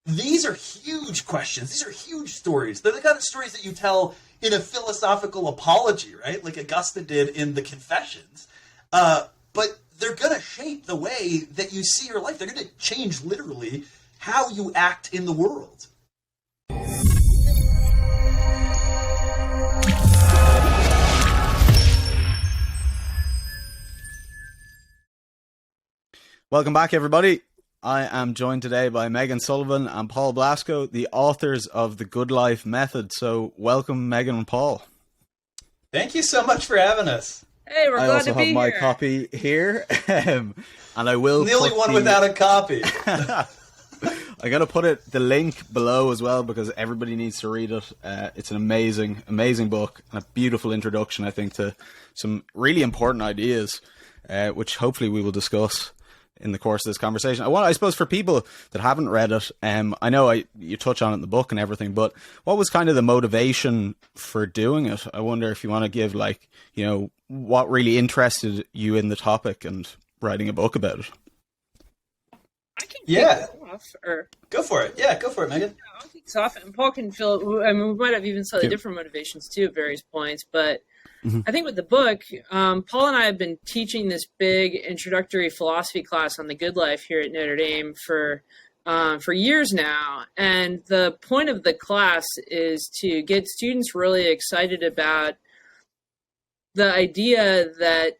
these are huge questions. These are huge stories. They're the kind of stories that you tell in a philosophical apology, right? Like Augustine did in the Confessions. But they're going to shape the way that you see your life. They're going to change literally how you act in the world. Welcome back, everybody. I am joined today by Meghan Sullivan and Paul Blaschko, the authors of The Good Life Method. So welcome, Meghan and Paul. Thank you so much for having us. Hey, we're glad to be here. I also have my copy here, and I will. The only one without a copy. I'm going to put the link below as well because everybody needs to read it. It's an amazing, amazing book and a beautiful introduction, I think, to some really important ideas, which hopefully we will discuss in the course of this conversation. I suppose for people that haven't read it, I know you touch on it in the book and everything, but what was kind of the motivation for doing it? I wonder if you want to give, what really interested you in the topic and writing a book about it. I can kick it off. Go for it. Yeah, go for it, Meghan. I'll kick this off, and Paul can fill. I mean, we might have even slightly different motivations too at various points, but I think with the book, Paul and I have been teaching this big introductory philosophy class on the good life here at Notre Dame for years now. And the point of the class is to get students really excited about the idea that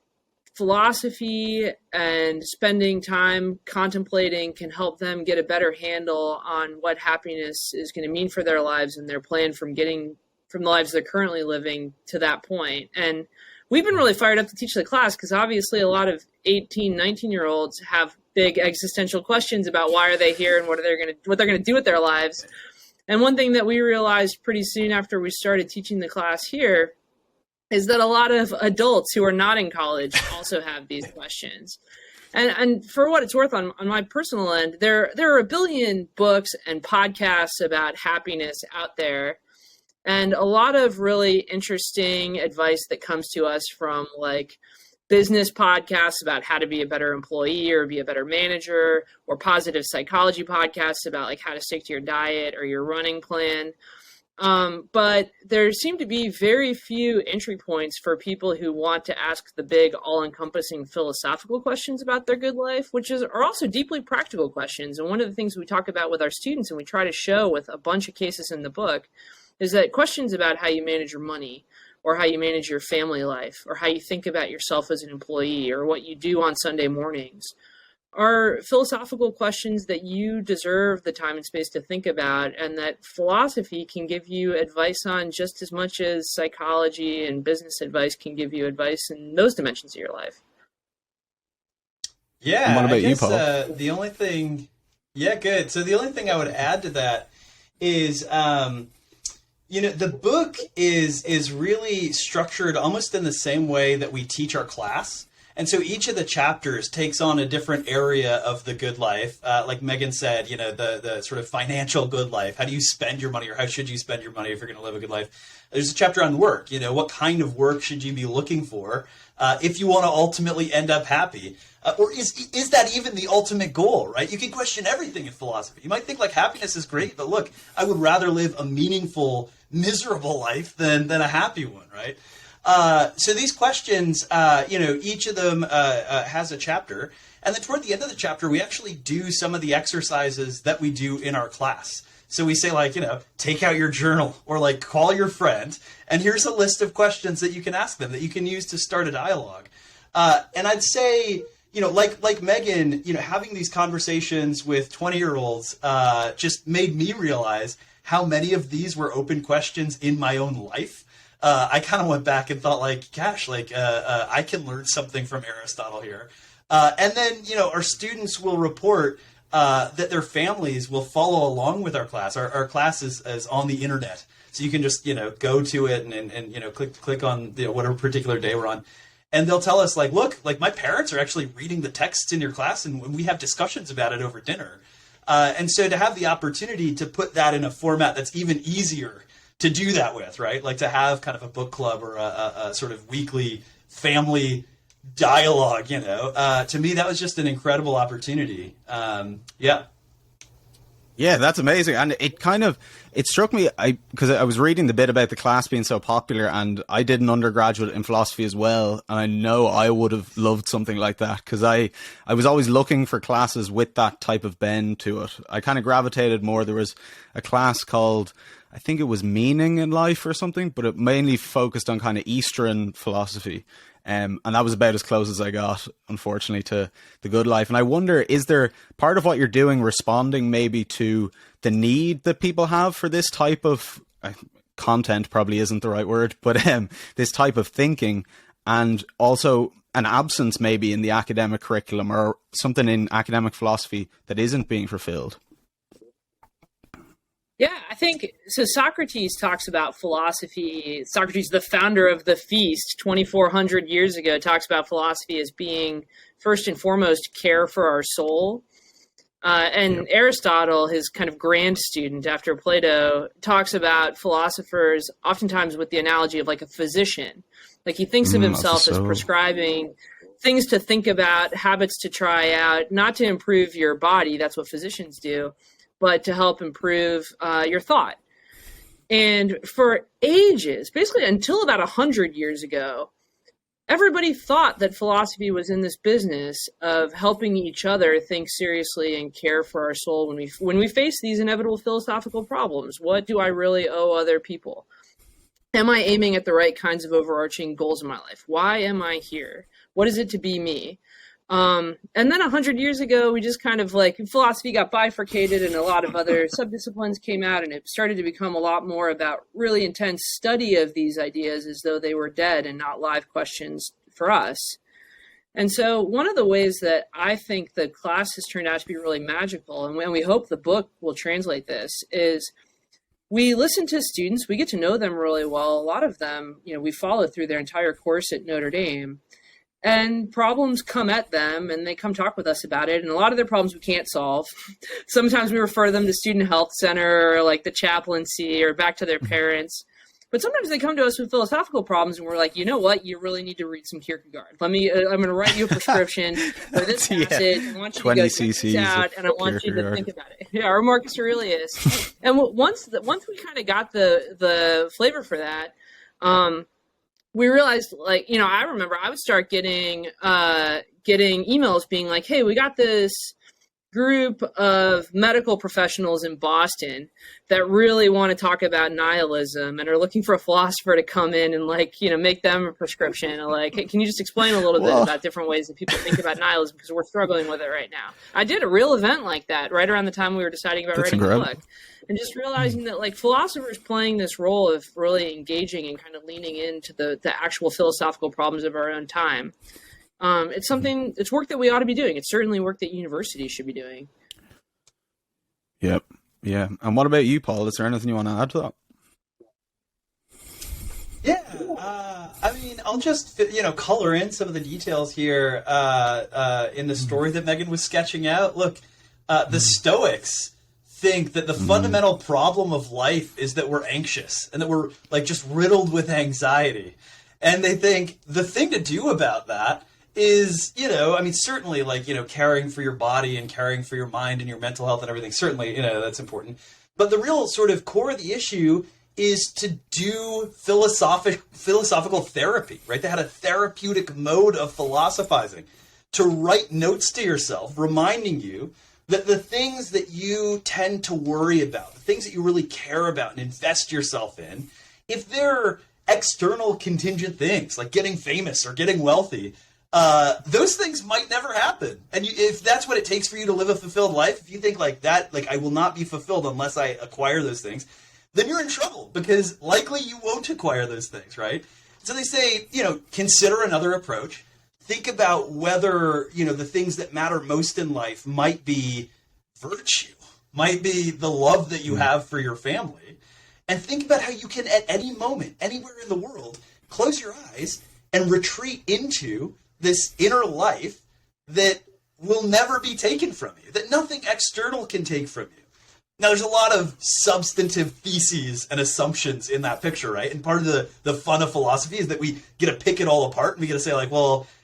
philosophy and spending time contemplating can help them get a better handle on what happiness is going to mean for their lives and their plan from getting from the lives they're currently living to that point. And we've been really fired up to teach the class because obviously a lot of 18, 19-year-olds have big existential questions about why are they here and what they're going to do with their lives. And one thing that we realized pretty soon after we started teaching the class here is that a lot of adults who are not in college also have these questions. And for what it's worth, on my personal end, there are a billion books and podcasts about happiness out there. And a lot of really interesting advice that comes to us from business podcasts about how to be a better employee or be a better manager, or positive psychology podcasts about how to stick to your diet or your running plan. But there seem to be very few entry points for people who want to ask the big all-encompassing philosophical questions about their good life, which are also deeply practical questions. And one of the things we talk about with our students, and we try to show with a bunch of cases in the book, is that questions about how you manage your money or how you manage your family life or how you think about yourself as an employee or what you do on Sunday mornings are philosophical questions that you deserve the time and space to think about, and that philosophy can give you advice on just as much as psychology and business advice can give you advice in those dimensions of your life. Yeah, and what about you, Paul? The only thing, good. So the only thing I would add to that is, the book is really structured almost in the same way that we teach our class. And so each of the chapters takes on a different area of the good life. Like Meghan said, the sort of financial good life. How do you spend your money, or how should you spend your money if you're going to live a good life? There's a chapter on work. What kind of work should you be looking for if you want to ultimately end up happy? Or is that even the ultimate goal, right? You can question everything in philosophy. You might think happiness is great, but look, I would rather live a meaningful, miserable life than a happy one, right? So these questions, each of them has a chapter. And then toward the end of the chapter, we actually do some of the exercises that we do in our class. So we say take out your journal or call your friend. And here's a list of questions that you can ask them that you can use to start a dialogue. And I'd say, like Meghan, having these conversations with 20-year-olds just made me realize how many of these were open questions in my own life. I kind of went back and thought I can learn something from Aristotle here. And then, our students will report that their families will follow along with our class. Our class is on the internet. So you can just, go to it and click on whatever particular day we're on. And they'll tell us look, my parents are actually reading the texts in your class and we have discussions about it over dinner. And so to have the opportunity to put that in a format that's even easier to do that with, right? To have kind of a book club or a sort of weekly family dialogue, to me, that was just an incredible opportunity. Yeah. Yeah, that's amazing. And it struck me, because I was reading the bit about the class being so popular, and I did an undergraduate in philosophy as well. And I know I would have loved something like that, because I was always looking for classes with that type of bend to it. I kind of gravitated more. There was a class called, I think it was Meaning in Life or something, but it mainly focused on kind of Eastern philosophy. And that was about as close as I got, unfortunately, to the good life. And I wonder, is there part of what you're doing responding maybe to the need that people have for this type of content, probably isn't the right word, but this type of thinking, and also an absence maybe in the academic curriculum or something in academic philosophy that isn't being fulfilled? Yeah, I think so. Socrates talks about philosophy. Socrates, the founder of the feast 2,400 years ago, talks about philosophy as being first and foremost care for our soul. And Aristotle, his kind of grand student after Plato, talks about philosophers oftentimes with the analogy of like a physician. Like he thinks of himself as prescribing things to think about, habits to try out, not to improve your body. That's what physicians do, but to help improve your thought. And for ages, basically until about 100 years ago, everybody thought that philosophy was in this business of helping each other think seriously and care for our soul when we face these inevitable philosophical problems. What do I really owe other people? Am I aiming at the right kinds of overarching goals in my life? Why am I here? What is it to be me? And then 100 years ago, we just kind of like philosophy got bifurcated and a lot of other subdisciplines came out, and it started to become a lot more about really intense study of these ideas as though they were dead and not live questions for us. And so one of the ways that I think the class has turned out to be really magical, and we hope the book will translate this, is we listen to students, we get to know them really well. A lot of them, we follow through their entire course at Notre Dame. And problems come at them and they come talk with us about it. And a lot of their problems we can't solve. Sometimes we refer them to Student Health Center or like the chaplaincy or back to their parents. But sometimes they come to us with philosophical problems and we're like, you know what? You really need to read some Kierkegaard. I'm going to write you a prescription for this passage. I want you to go check this out and I want you to think about it. Yeah, or Marcus Aurelius. And once we kind of got the flavor for that, we realized, like, I remember I would start getting emails being like, hey, we got this group of medical professionals in Boston that really want to talk about nihilism and are looking for a philosopher to come in and make them a prescription. Or like, hey, can you just explain a little bit about different ways that people think about nihilism, because we're struggling with it right now. I did a real event like that right around the time we were deciding about writing the book. And just realizing that philosophers playing this role of really engaging and kind of leaning into the actual philosophical problems of our own time. It's work that we ought to be doing. It's certainly work that universities should be doing. Yep. Yeah. And what about you, Paul? Is there anything you want to add to that? Yeah. I'll just, color in some of the details here in the story that Meghan was sketching out. Look, the Stoics think that the fundamental problem of life is that we're anxious and that we're just riddled with anxiety. And they think the thing to do about that is, certainly caring for your body and caring for your mind and your mental health and everything. Certainly, that's important. But the real sort of core of the issue is to do philosophical therapy, right? They had a therapeutic mode of philosophizing, to write notes to yourself reminding you that the things that you tend to worry about, the things that you really care about and invest yourself in, if they're external contingent things like getting famous or getting wealthy, those things might never happen. And if that's what it takes for you to live a fulfilled life, if you think like that, I will not be fulfilled unless I acquire those things, then you're in trouble, because likely you won't acquire those things, right? So they say, consider another approach. Think about whether, the things that matter most in life might be virtue, might be the love that you have for your family. And think about how you can, at any moment, anywhere in the world, close your eyes and retreat into this inner life that will never be taken from you, that nothing external can take from you. Now, there's a lot of substantive theses and assumptions in that picture, right? And part of the fun of philosophy is that we get to pick it all apart and we get to say,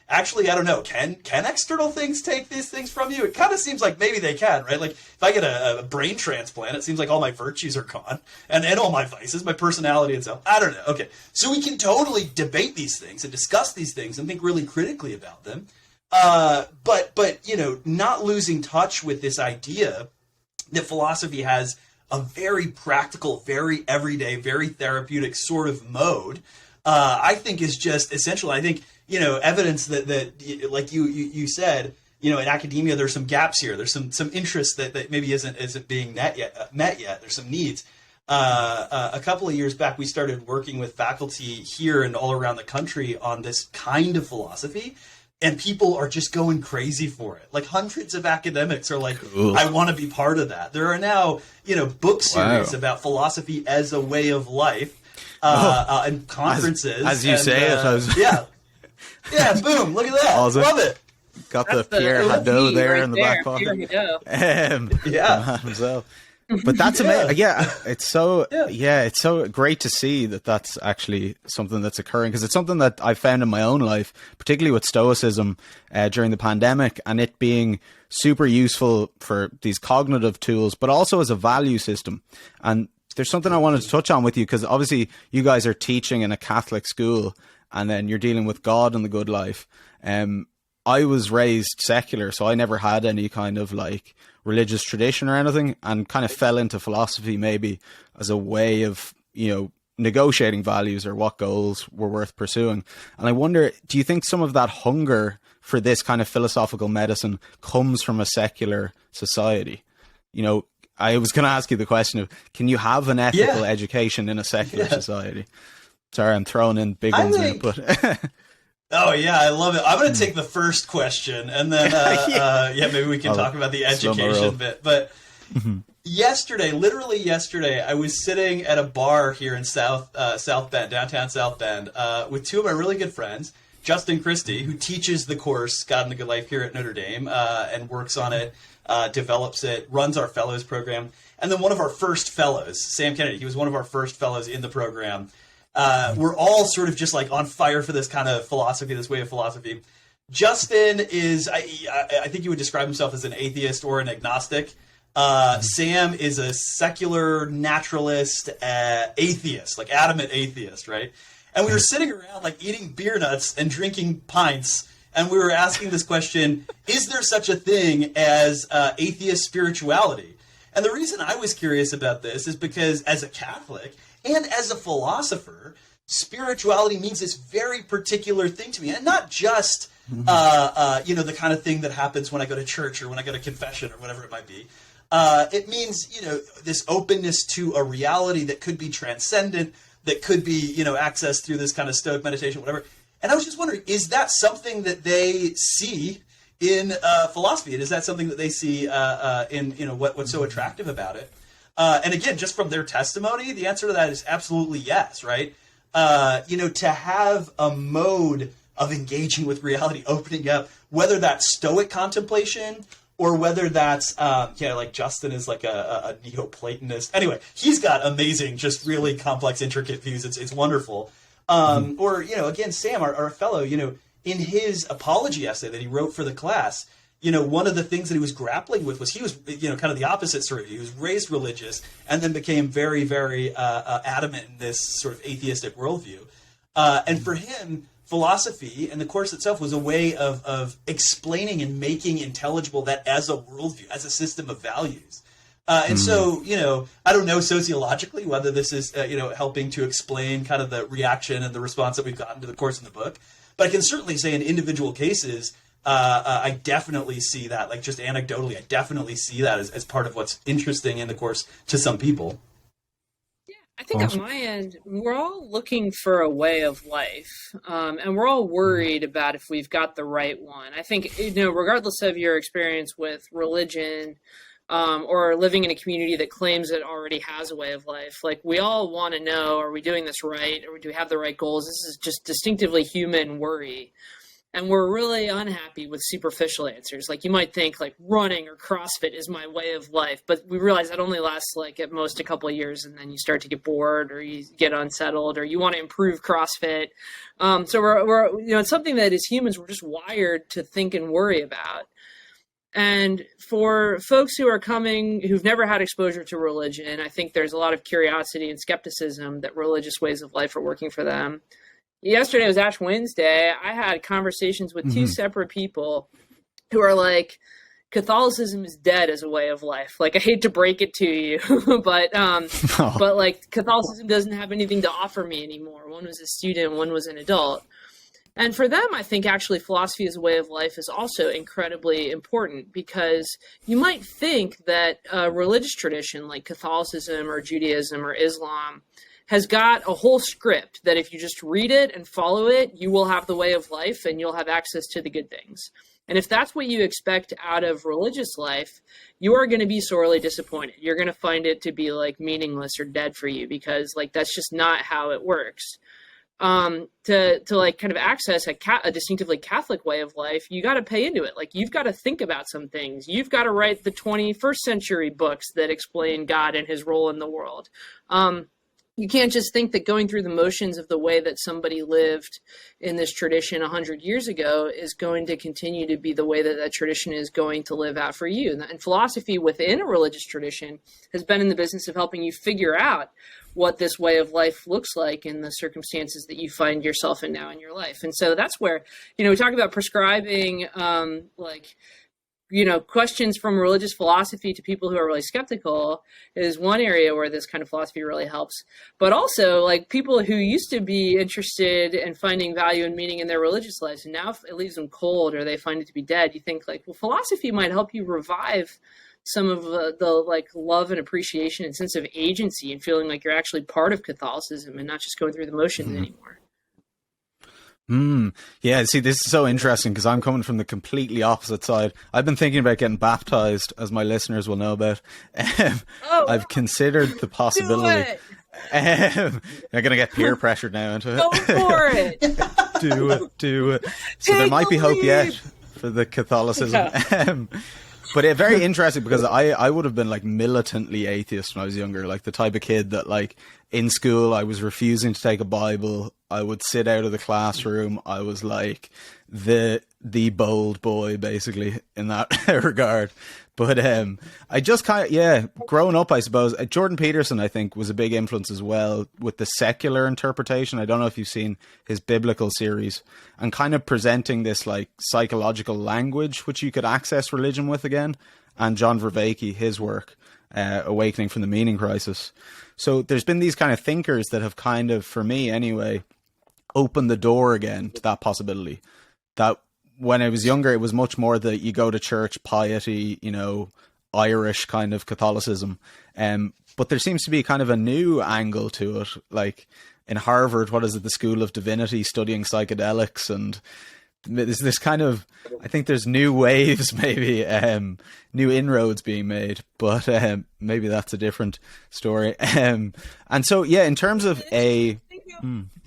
actually, I don't know, can external things take these things from you? It kind of seems like maybe they can, right? Like if I get a brain transplant, it seems like all my virtues are gone and all my vices, my personality and stuff. I don't know. Okay. So we can totally debate these things and discuss these things and think really critically about them. But you know, not losing touch with this idea that philosophy has a very practical, very everyday, very therapeutic sort of mode, I think is just essential. I think, you know, evidence that like you said, you know, in academia, there's some gaps here. There's some interest that maybe isn't being met yet. There's some needs. A couple of years back, we started working with faculty here and all around the country on this kind of philosophy. And people are just going crazy for it. Like hundreds of academics are like, cool. I want to be part of that. There are now, you know, book series about philosophy as a way of life, and conferences. As you say it. Yeah, boom, look at that. Awesome. Love it. Got the Pierre Hadot there in the back pocket. Yeah. Himself. But that's amazing. Yeah, it's so it's so great to see that that's actually something that's occurring, because it's something that I found in my own life, particularly with Stoicism during the pandemic, and it being super useful for these cognitive tools, but also as a value system. And there's something I wanted to touch on with you, because obviously you guys are teaching in a Catholic school, and then you're dealing with God and the good life. I was raised secular, so I never had any kind of like religious tradition or anything, and kind of fell into philosophy maybe as a way of, you know, negotiating values or what goals were worth pursuing. And I wonder, do you think some of that hunger for this kind of philosophical medicine comes from a secular society? You know, I was going to ask you the question of, can you have an ethical education in a secular society? Sorry, I'm throwing in big ones in it, but... Oh, yeah, I love it. I'm going to take the first question, and then, maybe we can talk about the education bit. But literally yesterday, I was sitting at a bar here in South Bend, downtown South Bend, with two of my really good friends, Justin Christie, who teaches the course God and the Good Life here at Notre Dame, and works on it, develops it, runs our fellows program, and then one of our first fellows, Sam Kennedy. He was one of our first fellows in the program. We're all sort of just like on fire for this kind of philosophy, this way of philosophy. Justin is, I think he would describe himself as an atheist or an agnostic. Sam is a secular naturalist, atheist, like adamant atheist, right? And we were sitting around like eating beer nuts and drinking pints, and we were asking this question, is there such a thing as atheist spirituality? And the reason I was curious about this is because as a Catholic and as a philosopher, spirituality means this very particular thing to me. And not just, the kind of thing that happens when I go to church or when I go to confession or whatever it might be. It means, you know, this openness to a reality that could be transcendent, that could be, you know, accessed through this kind of Stoic meditation, whatever. And I was just wondering, is that something that they see in philosophy? And is that something that they see in, you know, what's so attractive about it? And again, just from their testimony, the answer to that is absolutely yes, right? To have a mode of engaging with reality, opening up, whether that's Stoic contemplation or whether that's, like Justin is like a Neoplatonist. Anyway, he's got amazing, just really complex, intricate views. It's wonderful. Or, you know, again, Sam, our fellow, you know, in his apology essay that he wrote for the class, you know, one of the things that he was grappling with was he was, you know, kind of the opposite story. He was raised religious and then became very, very adamant in this sort of atheistic worldview. And for him, philosophy and the course itself was a way of explaining and making intelligible that as a worldview, as a system of values. So, you know, I don't know sociologically whether this is, helping to explain kind of the reaction and the response that we've gotten to the course in the book. But I can certainly say in individual cases, I definitely see that, like just anecdotally, I definitely see that as part of what's interesting in the course to some people. Yeah, I think on my end, we're all looking for a way of life, and we're all worried about if we've got the right one. I think, you know, regardless of your experience with religion, or living in a community that claims it already has a way of life, like we all want to know, are we doing this right? Or do we have the right goals? This is just distinctively human worry. And we're really unhappy with superficial answers. Like you might think like running or CrossFit is my way of life, but we realize that only lasts like at most a couple of years, and then you start to get bored or you get unsettled or you want to improve CrossFit. So we're it's something that as humans we're just wired to think and worry about. And for folks who've never had exposure to religion, I think there's a lot of curiosity and skepticism that religious ways of life are working for them. Yesterday was Ash Wednesday. I had conversations with two separate people who are like, Catholicism is dead as a way of life. Like, I hate to break it to you, but but like Catholicism doesn't have anything to offer me anymore. One was a student, one was an adult. And for them, I think actually philosophy as a way of life is also incredibly important, because you might think that a religious tradition like Catholicism or Judaism or Islam has got a whole script that if you just read it and follow it, you will have the way of life and you'll have access to the good things. And if that's what you expect out of religious life, you are going to be sorely disappointed. You're going to find it to be like meaningless or dead for you, because like that's just not how it works. To like kind of access a distinctively Catholic way of life, you got to pay into it. Like you've got to think about some things. You've got to write the 21st century books that explain God and his role in the world. You can't just think that going through the motions of the way that somebody lived in this tradition 100 years ago is going to continue to be the way that that tradition is going to live out for you. And philosophy within a religious tradition has been in the business of helping you figure out what this way of life looks like in the circumstances that you find yourself in now in your life. And so that's where, we talk about prescribing questions from religious philosophy to people who are really skeptical is one area where this kind of philosophy really helps. But also like people who used to be interested in finding value and meaning in their religious lives, and now it leaves them cold or they find it to be dead. You think like, well, philosophy might help you revive some of the like love and appreciation and sense of agency and feeling like you're actually part of Catholicism and not just going through the motions anymore. Yeah, see, this is so interesting because I'm coming from the completely opposite side. I've been thinking about getting baptized, as my listeners will know about. I've considered the possibility. I'm going to get peer pressured now into it. Go for it. Do it. So there might be hope yet for the Catholicism. Yeah. But it's very interesting because I would have been like militantly atheist when I was younger, like the type of kid that like in school I was refusing to take a Bible. I would sit out of the classroom. I was like the bold boy basically in that regard. But I just kind of, growing up, I suppose, Jordan Peterson, I think, was a big influence as well with the secular interpretation. I don't know if you've seen his biblical series and kind of presenting this like psychological language, which you could access religion with again. And John Vervaeke, his work, Awakening from the Meaning Crisis. So there's been these kind of thinkers that have kind of, for me anyway, opened the door again to that possibility. That when I was younger, it was much more that you go to church, piety, Irish kind of Catholicism. But there seems to be kind of a new angle to it. Like in Harvard, what is it? The School of Divinity, studying psychedelics. And there's this kind of, I think there's new waves, maybe, new inroads being made. But maybe that's a different story. And so, yeah, in terms of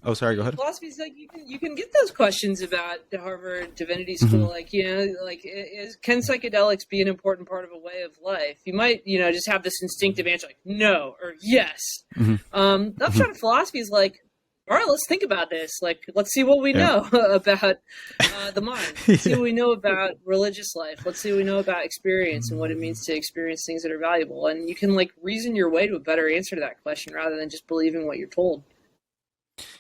oh, sorry, go ahead. Philosophy is like you can get those questions about the Harvard Divinity School, can psychedelics be an important part of a way of life? You might, just have this instinctive answer like no or yes. The upshot of philosophy is like, all right, let's think about this. Like, let's see what we know about the mind. Let's see what we know about religious life. Let's see what we know about experience and what it means to experience things that are valuable. And you can like reason your way to a better answer to that question rather than just believing what you're told.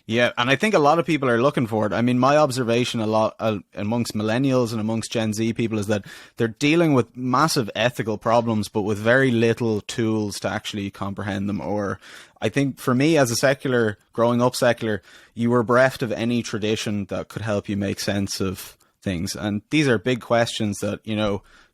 Yeah, and I think a lot of people are looking for it. I mean, my observation a lot amongst millennials and amongst Gen Z people is that they're dealing with massive ethical problems, but with very little tools to actually comprehend them. Or I think for me as a secular, growing up secular, you were bereft of any tradition that could help you make sense of things. And these are big questions that,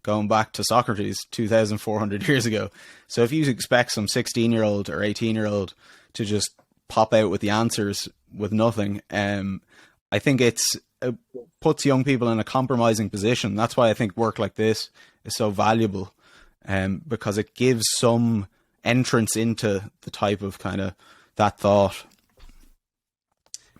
going back to Socrates 2,400 years ago. So if you expect some 16-year-old or 18-year-old to just pop out with the answers with nothing, I think it puts young people in a compromising position. That's why I think work like this is so valuable, because it gives some entrance into the type of kind of that thought.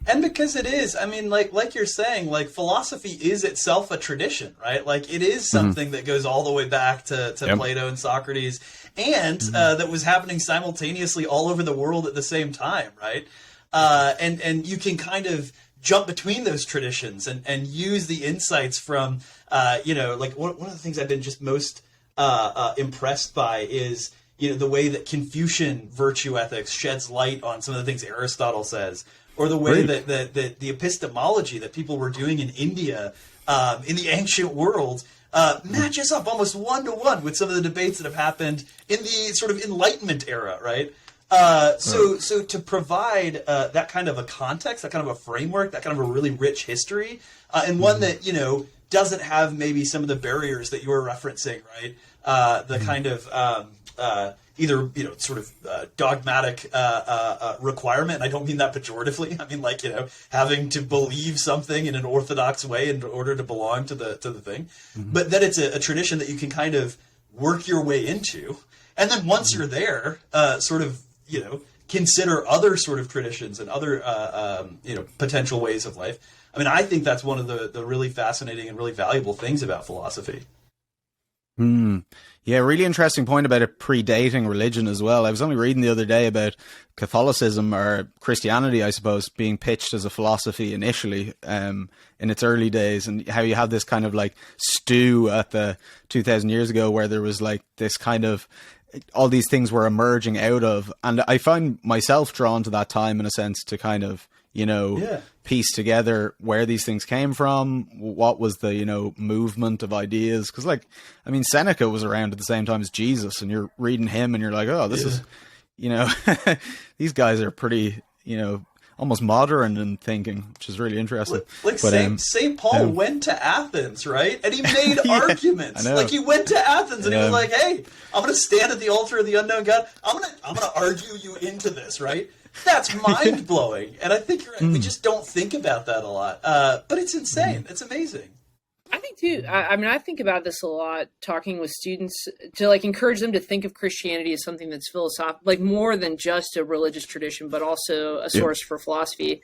And because it is, I mean, like you're saying, like philosophy is itself a tradition, right? Like it is something that goes all the way back to Plato and Socrates, and that was happening simultaneously all over the world at the same time, right? And you can kind of jump between those traditions and use the insights from, like one of the things I've been just most impressed by is, the way that Confucian virtue ethics sheds light on some of the things Aristotle says, or the way that the epistemology that people were doing in India in the ancient world matches up almost 1-to-1 with some of the debates that have happened in the sort of Enlightenment era, right? So to provide that kind of a context, that kind of a framework, that kind of a really rich history, and one that, doesn't have maybe some of the barriers that you were referencing, right? The kind of either sort of dogmatic requirement. And I don't mean that pejoratively. I mean like having to believe something in an orthodox way in order to belong to the thing, but that it's a tradition that you can kind of work your way into, and then once you're there, sort of consider other sort of traditions and other potential ways of life. I mean, I think that's one of the really fascinating and really valuable things about philosophy. Yeah, really interesting point about it predating religion as well. I was only reading the other day about Catholicism, or Christianity, I suppose, being pitched as a philosophy initially in its early days, and how you have this kind of like stew at the 2000 years ago where there was like this kind of, all these things were emerging out of. And I find myself drawn to that time in a sense to kind of, piece together where these things came from, what was the, movement of ideas. Because, like, I mean, Seneca was around at the same time as Jesus, and you're reading him and you're like, oh, this is, these guys are pretty, almost modern in thinking, which is really interesting. Like St. Paul went to Athens, right? And he made arguments. Like he went to Athens and he was like, hey, I'm going to stand at the altar of the unknown God. I'm going to argue you into this, right? That's mind blowing. And I think we just don't think about that a lot. But it's insane. It's amazing. I think too. I mean, I think about this a lot, talking with students to like encourage them to think of Christianity as something that's philosophical, like more than just a religious tradition, but also a source for philosophy.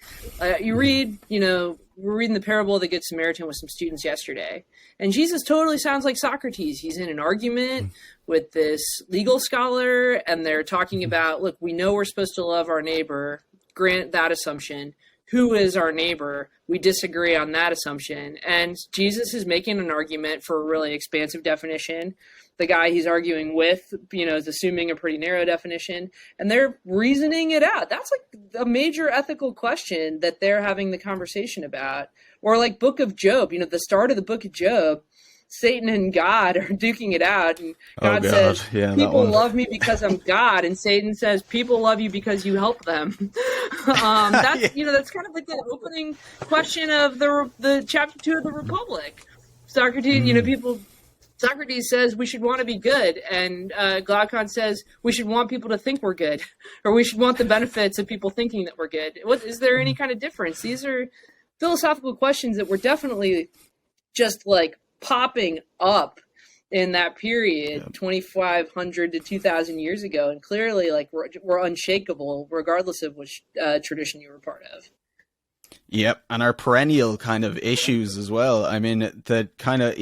You read, we're reading the parable of the Good Samaritan with some students yesterday, and Jesus totally sounds like Socrates. He's in an argument with this legal scholar, and they're talking about, look, we know we're supposed to love our neighbor. Grant that assumption. Who is our neighbor? We disagree on that assumption. And Jesus is making an argument for a really expansive definition. The guy he's arguing with, is assuming a pretty narrow definition, and they're reasoning it out. That's like a major ethical question that they're having the conversation about. Or like Book of Job, the start of the Book of Job, Satan and God are duking it out, and God says, people love me because I'm God, and Satan says, people love you because you help them. That's that's kind of like the opening question of the chapter 2 of the Republic. Socrates, Socrates says we should want to be good, and Glaucon says we should want people to think we're good, or we should want the benefits of people thinking that we're good. Is there any kind of difference? These are philosophical questions that were definitely just like popping up in that period, 2,500 to 2,000 years ago, and clearly like we're unshakable regardless of which tradition you were part of. Yep, and our perennial kind of issues as well. I mean, that kind of,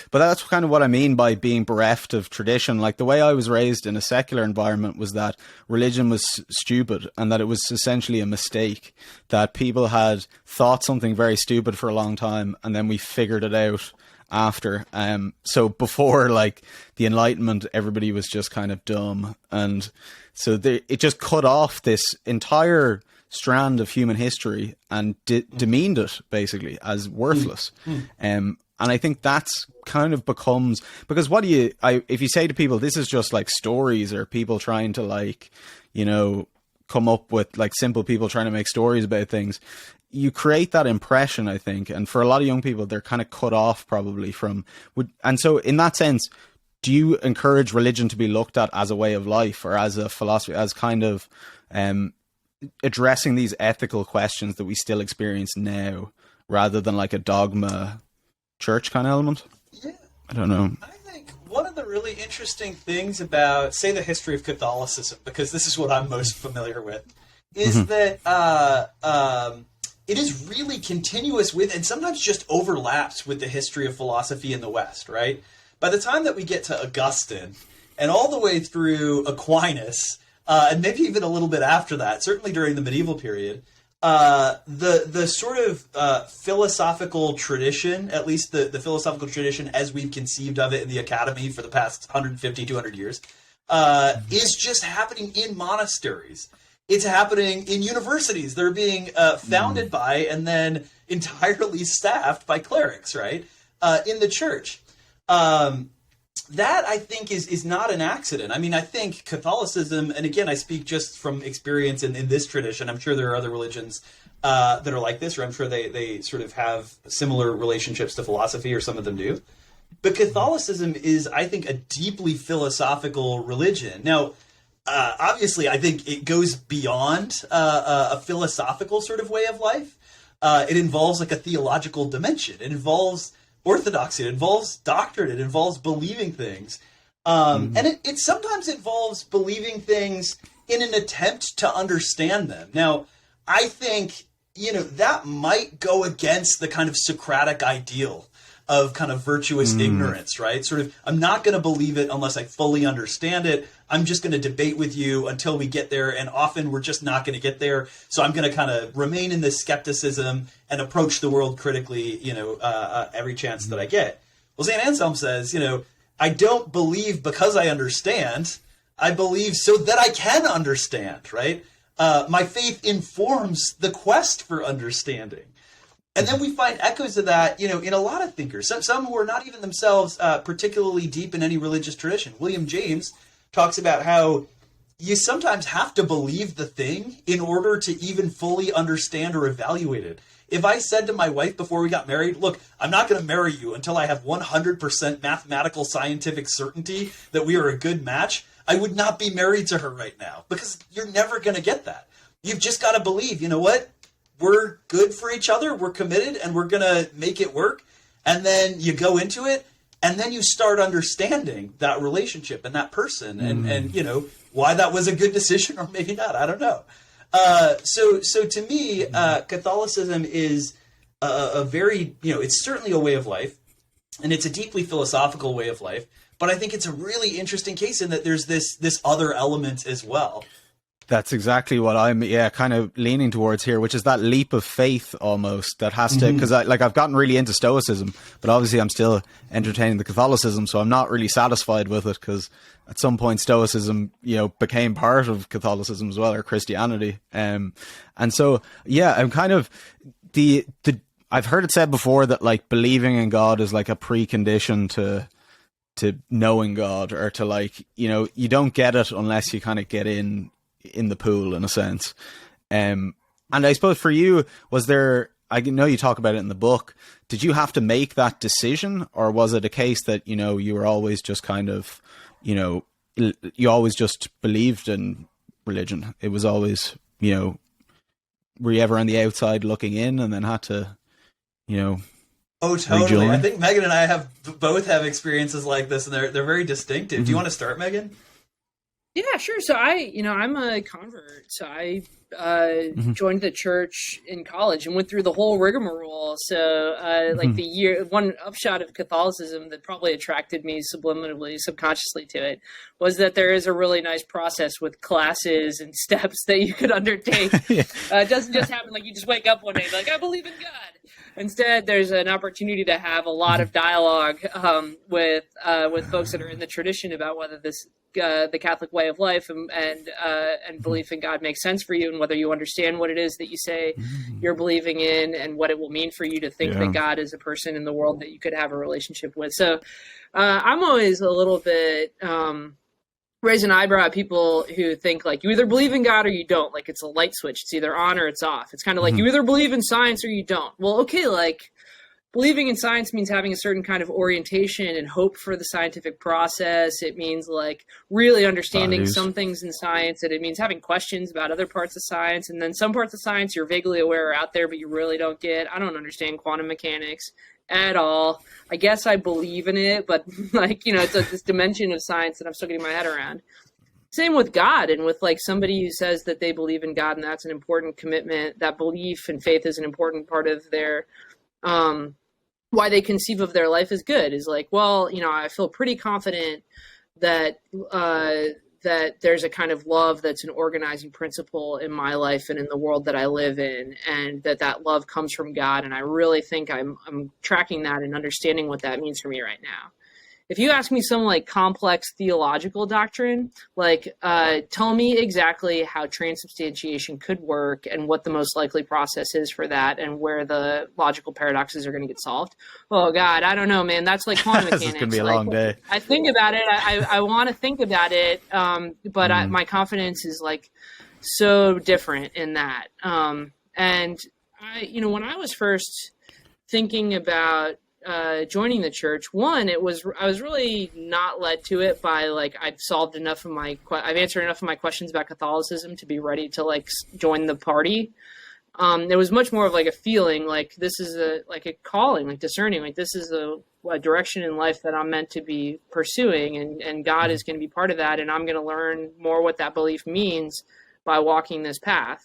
but that's kind of what I mean by being bereft of tradition. Like the way I was raised in a secular environment was that religion was stupid, and that it was essentially a mistake, that people had thought something very stupid for a long time, and then we figured it out after. So before like the Enlightenment, everybody was just kind of dumb, and so it just cut off this entire strand of human history and demeaned it basically as worthless. And I think that's kind of becomes, because if you say to people this is just like stories, or people trying to like come up with like simple people trying to make stories about things, you create that impression, I think. And for a lot of young people, they're kind of cut off probably from, and so in that sense, do you encourage religion to be looked at as a way of life, or as a philosophy, as kind of addressing these ethical questions that we still experience now, rather than like a dogma church kind of element? Yeah. I don't know. I think one of the really interesting things about, say, the history of Catholicism, because this is what I'm most familiar with, is that it is really continuous with, and sometimes just overlaps with, the history of philosophy in the West, right? By the time that we get to Augustine and all the way through Aquinas, and maybe even a little bit after that, certainly during the medieval period, the sort of philosophical tradition, at least the philosophical tradition as we've conceived of it in the academy for the past 150, 200 years, is just happening in monasteries. It's happening in universities. They're being founded by and then entirely staffed by clerics, right? In the church. That, I think, is not an accident. I mean, I think Catholicism, and again, I speak just from experience in this tradition. I'm sure there are other religions that are like this, or I'm sure they sort of have similar relationships to philosophy, or some of them do. But Catholicism is, I think, a deeply philosophical religion. Now, obviously, I think it goes beyond a philosophical sort of way of life. It involves like a theological dimension. It involves orthodoxy. It involves doctrine. It involves believing things. And it sometimes involves believing things in an attempt to understand them. Now, I think, that might go against the kind of Socratic ideal of kind of virtuous ignorance, right? Sort of, I'm not going to believe it unless I fully understand it. I'm just going to debate with you until we get there. And often we're just not going to get there. So I'm going to kind of remain in this skepticism and approach the world critically, every chance that I get. Well, St. Anselm says, I don't believe because I understand. I believe so that I can understand, right? My faith informs the quest for understanding. And then we find echoes of that, in a lot of thinkers, some who are not even themselves particularly deep in any religious tradition. William James talks about how you sometimes have to believe the thing in order to even fully understand or evaluate it. If I said to my wife before we got married, look, I'm not going to marry you until I have 100% mathematical scientific certainty that we are a good match, I would not be married to her right now, because you're never going to get that. You've just got to believe, you know what? We're good for each other, we're committed, and we're going to make it work. And then you go into it, and then you start understanding that relationship and that person, and why that was a good decision or maybe not. I don't know. So to me, Catholicism is a very, it's certainly a way of life, and it's a deeply philosophical way of life. But I think it's a really interesting case in that there's this other element as well. That's exactly what I'm, kind of leaning towards here, which is that leap of faith almost that has to, because I've gotten really into Stoicism, but obviously I'm still entertaining the Catholicism, so I'm not really satisfied with it, because at some point Stoicism, became part of Catholicism as well, or Christianity. And so, I'm kind of, I've heard it said before that like believing in God is like a precondition to knowing God, or to like, you don't get it unless you kind of get in the pool, in a sense. And I suppose for you, was there, I know you talk about it in the book, did you have to make that decision, or was it a case that, you were always just kind of, you always just believed in religion? It was always, were you ever on the outside looking in and then had to, Oh, totally. rejoin? I think Megan and I both have experiences like this, and they're very distinctive. Do you want to start, Megan? Yeah, sure. So I'm a convert. So I joined the church in college and went through the whole rigmarole. So one upshot of Catholicism that probably attracted me subliminally, subconsciously to it, was that there is a really nice process with classes and steps that you could undertake. It doesn't just happen like you just wake up one day like, I believe in God. Instead, there's an opportunity to have a lot of dialogue with folks that are in the tradition about whether the Catholic way of life and belief in God makes sense for you, and whether you understand what it is that you say you're believing in, and what it will mean for you to think that God is a person in the world that you could have a relationship with. So I'm always a little bit raise an eyebrow at people who think like you either believe in God or you don't. Like it's a light switch. It's either on or it's off. It's kind of like you either believe in science or you don't. Well, okay, like believing in science means having a certain kind of orientation and hope for the scientific process. It means like really understanding some things in science, and it means having questions about other parts of science. And then some parts of science you're vaguely aware are out there, but you really don't get. I don't understand quantum mechanics at all. I guess I believe in it, but like, it's this dimension of science that I'm still getting my head around. same with God, and with like somebody who says that they believe in God and that's an important commitment. That belief and faith is an important part of their why they conceive of their life as good. Is like, well, I feel pretty confident that that there's a kind of love that's an organizing principle in my life and in the world that I live in, and that love comes from God. And I really think I'm tracking that and understanding what that means for me right now. If you ask me some like complex theological doctrine, like tell me exactly how transubstantiation could work and what the most likely process is for that and where the logical paradoxes are going to get solved. Oh God, I don't know, man. That's like quantum mechanics. This is going to be a long day. I think about it. I want to think about it, but my confidence is like so different in that. And I, when I was first thinking about joining the church, I was really not led to it by like I've answered enough of my questions about Catholicism to be ready to like join the party. It was much more of like a feeling like this is a calling, like discerning, like this is a direction in life that I'm meant to be pursuing, and God is going to be part of that, and I'm going to learn more what that belief means by walking this path.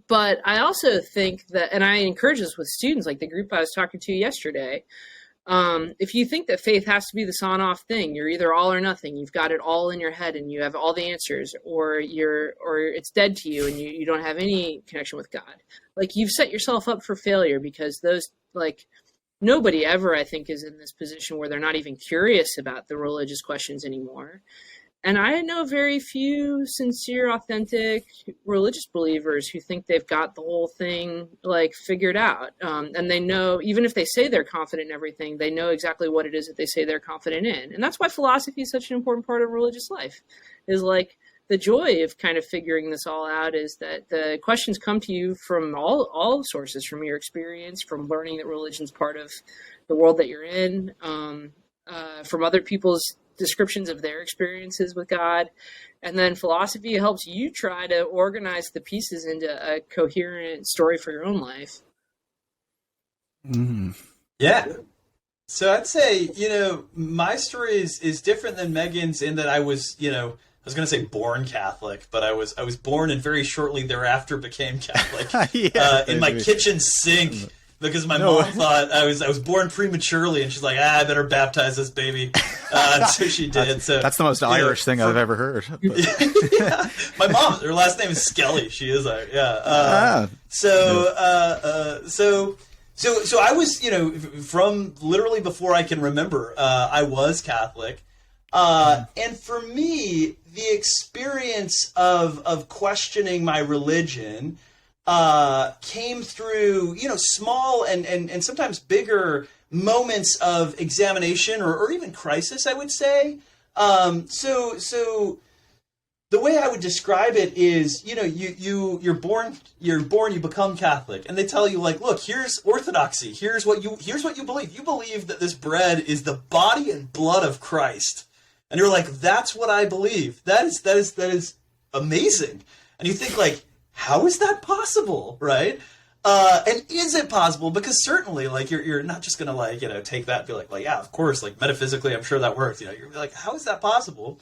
But I also think that, and I encourage this with students, like the group I was talking to yesterday, if you think that faith has to be this on-off thing, you're either all or nothing, you've got it all in your head and you have all the answers, or it's dead to you and you don't have any connection with God. Like you've set yourself up for failure, because nobody ever, I think, is in this position where they're not even curious about the religious questions anymore. And I know very few sincere, authentic religious believers who think they've got the whole thing like figured out. And they know, even if they say they're confident in everything, they know exactly what it is that they say they're confident in. And that's why philosophy is such an important part of religious life. Is like the joy of kind of figuring this all out is that the questions come to you from all sources, from your experience, from learning that religion's part of the world that you're in, from other people's descriptions of their experiences with God. And then philosophy helps you try to organize the pieces into a coherent story for your own life. Yeah. So I'd say, my story is different than Megan's in that I was, I was going to say born Catholic, but I was born and very shortly thereafter became Catholic in my kitchen sink. Because my mom thought I was born prematurely, and she's like, I better baptize this baby. So she did. That's the most Irish thing I've ever heard. Yeah. My mom, her last name is Skelly. She is Irish. Yeah. So I was, from literally before I can remember, I was Catholic. And for me, the experience of questioning my religion came through, small and sometimes bigger moments of examination or even crisis, I would say. So the way I would describe it is, you're born, you become Catholic, and they tell you like, look, here's orthodoxy. Here's what you believe. You believe that this bread is the body and blood of Christ. And you're like, that's what I believe. That is amazing. And you think like, how is that possible, right? And is it possible? Because certainly, like, you're not just gonna like, take that and be like, well, yeah, of course, like metaphysically, I'm sure that works. You're like, how is that possible?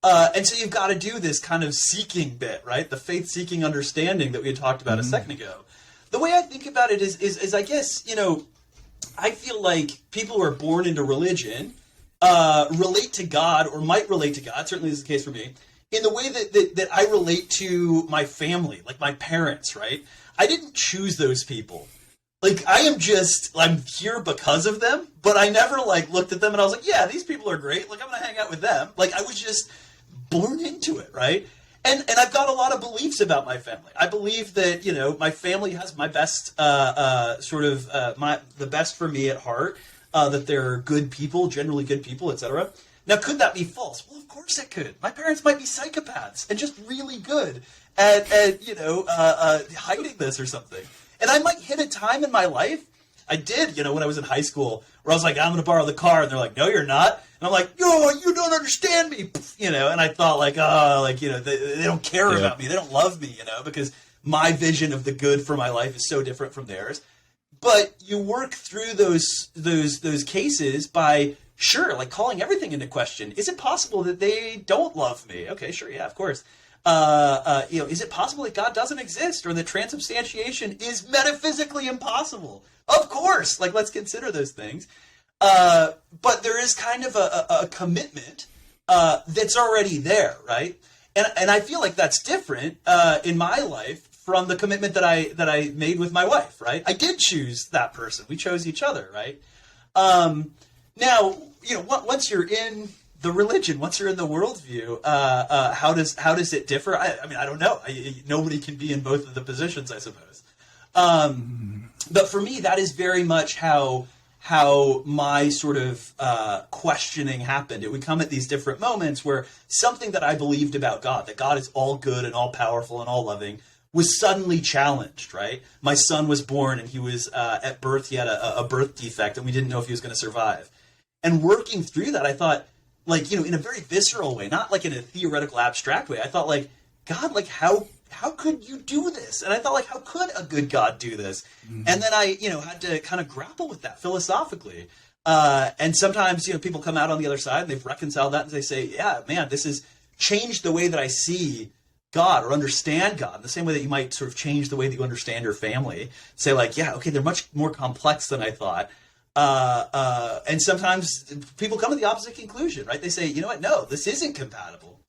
And so you've got to do this kind of seeking bit, right? The faith-seeking understanding that we had talked about a second ago. The way I think about it is I guess, I feel like people who are born into religion relate to God, or might relate to God. Certainly, this is the case for me. In the way that I relate to my family, like my parents, right? I didn't choose those people. Like, I'm here because of them, but I never, like, looked at them and I was like, yeah, these people are great. Like, I'm going to hang out with them. Like, I was just born into it, right? And I've got a lot of beliefs about my family. I believe that, my family has my best, the best for me at heart, that they're good people, generally good people, etc. Now, could that be false? Well, of course it could. My parents might be psychopaths and just really good at hiding this or something. And I might hit a time in my life, I did, when I was in high school, where I was like, I'm going to borrow the car. And they're like, no, you're not. And I'm like, yo, you don't understand me. And I thought like, they don't care about me. They don't love me, because my vision of the good for my life is so different from theirs. But you work through those cases by sure, like calling everything into question. Is it possible that they don't love me? Okay, sure, yeah, of course. Is it possible that God doesn't exist or that transubstantiation is metaphysically impossible? Of course, like let's consider those things. But there is kind of a commitment that's already there, right? And I feel like that's different in my life from the commitment that I made with my wife, right? I did choose that person. We chose each other, right? Now, once you're in the religion, once you're in the worldview, how does it differ? I mean, I don't know. Nobody can be in both of the positions, I suppose. But for me, that is very much how my sort of questioning happened. It would come at these different moments where something that I believed about God, that God is all good and all powerful and all loving, was suddenly challenged, right? My son was born and he was, at birth, he had a birth defect and we didn't know if he was going to survive. And working through that, I thought, like, in a very visceral way, not like in a theoretical abstract way. I thought, like, God, like, how could you do this? And I thought, like, how could a good God do this? Mm-hmm. And then I, had to kind of grapple with that philosophically. And sometimes, people come out on the other side and they've reconciled that and they say, yeah, man, this has changed the way that I see God or understand God in the same way that you might sort of change the way that you understand your family. Say like, yeah, okay, they're much more complex than I thought. And sometimes people come to the opposite conclusion, right? They say, you know what? No, this isn't compatible.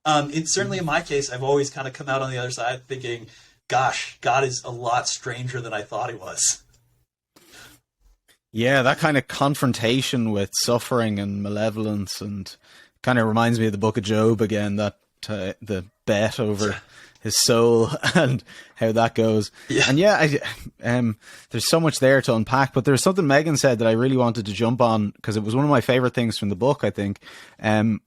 Certainly in my case, I've always kind of come out on the other side thinking, gosh, God is a lot stranger than I thought he was. Yeah, that kind of confrontation with suffering and malevolence, and kind of reminds me of the Book of Job again, that the bet over his soul and how that goes. Yeah. And yeah, there's so much there to unpack, but there's something Meghan said that I really wanted to jump on because it was one of my favorite things from the book, I think,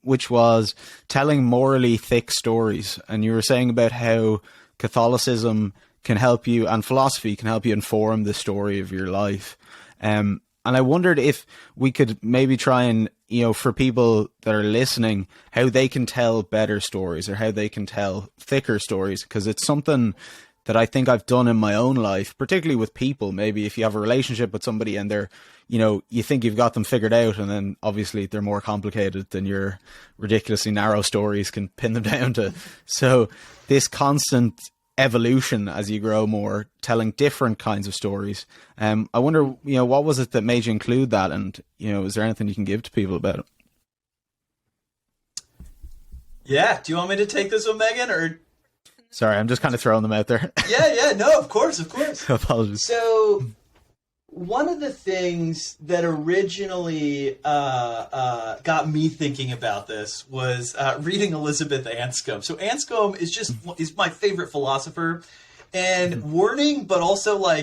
which was telling morally thick stories. And you were saying about how Catholicism can help you and philosophy can help you inform the story of your life. And I wondered if we could maybe try and, for people that are listening, how they can tell better stories or how they can tell thicker stories, because it's something that I think I've done in my own life, particularly with people. Maybe if you have a relationship with somebody and they're, you think you've got them figured out, and then obviously they're more complicated than your ridiculously narrow stories can pin them down to. So this constant evolution as you grow more, telling different kinds of stories. I wonder, what was it that made you include that? And, is there anything you can give to people about it? Yeah. Do you want me to take this one, Meghan, or? Sorry, I'm just kind of throwing them out there. Yeah. No, of course. Apologies. So one of the things that originally got me thinking about this was reading Elizabeth Anscombe. So Anscombe is my favorite philosopher, and warning, but also I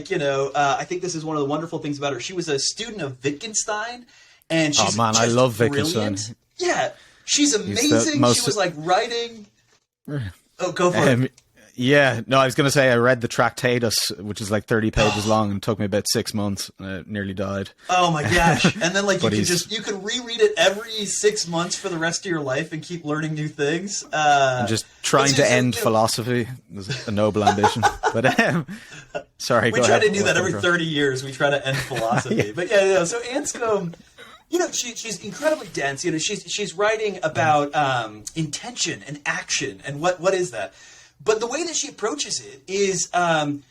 think this is one of the wonderful things about her. She was a student of Wittgenstein, and she's I love brilliant. Wittgenstein. Yeah, she's amazing. She was writing. Oh, go for it. Yeah, no, I was going to say I read the Tractatus, which is 30 pages long, and it took me about 6 months, and I nearly died. Oh my gosh. And then you can reread it every 6 months for the rest of your life and keep learning new things. And just trying to end philosophy is a noble ambition. But sorry, we try to do that every 30 years. We try to end philosophy. Yeah. But so Anscombe, she's incredibly dense. She's writing about intention and action and what is that? But the way that she approaches it is,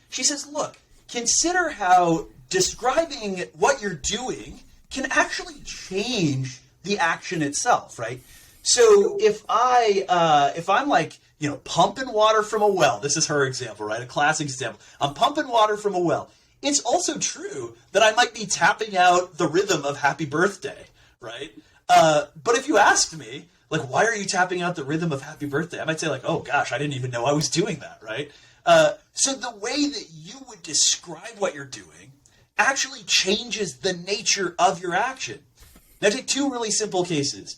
she says, look, consider how describing what you're doing can actually change the action itself, right? So if I'm pumping water from a well, this is her example, right? A classic example. I'm pumping water from a well. It's also true that I might be tapping out the rhythm of Happy Birthday, right? But if you asked me, why are you tapping out the rhythm of Happy Birthday? I might say oh gosh, I didn't even know I was doing that, right? So the way that you would describe what you're doing actually changes the nature of your action. Now take two really simple cases.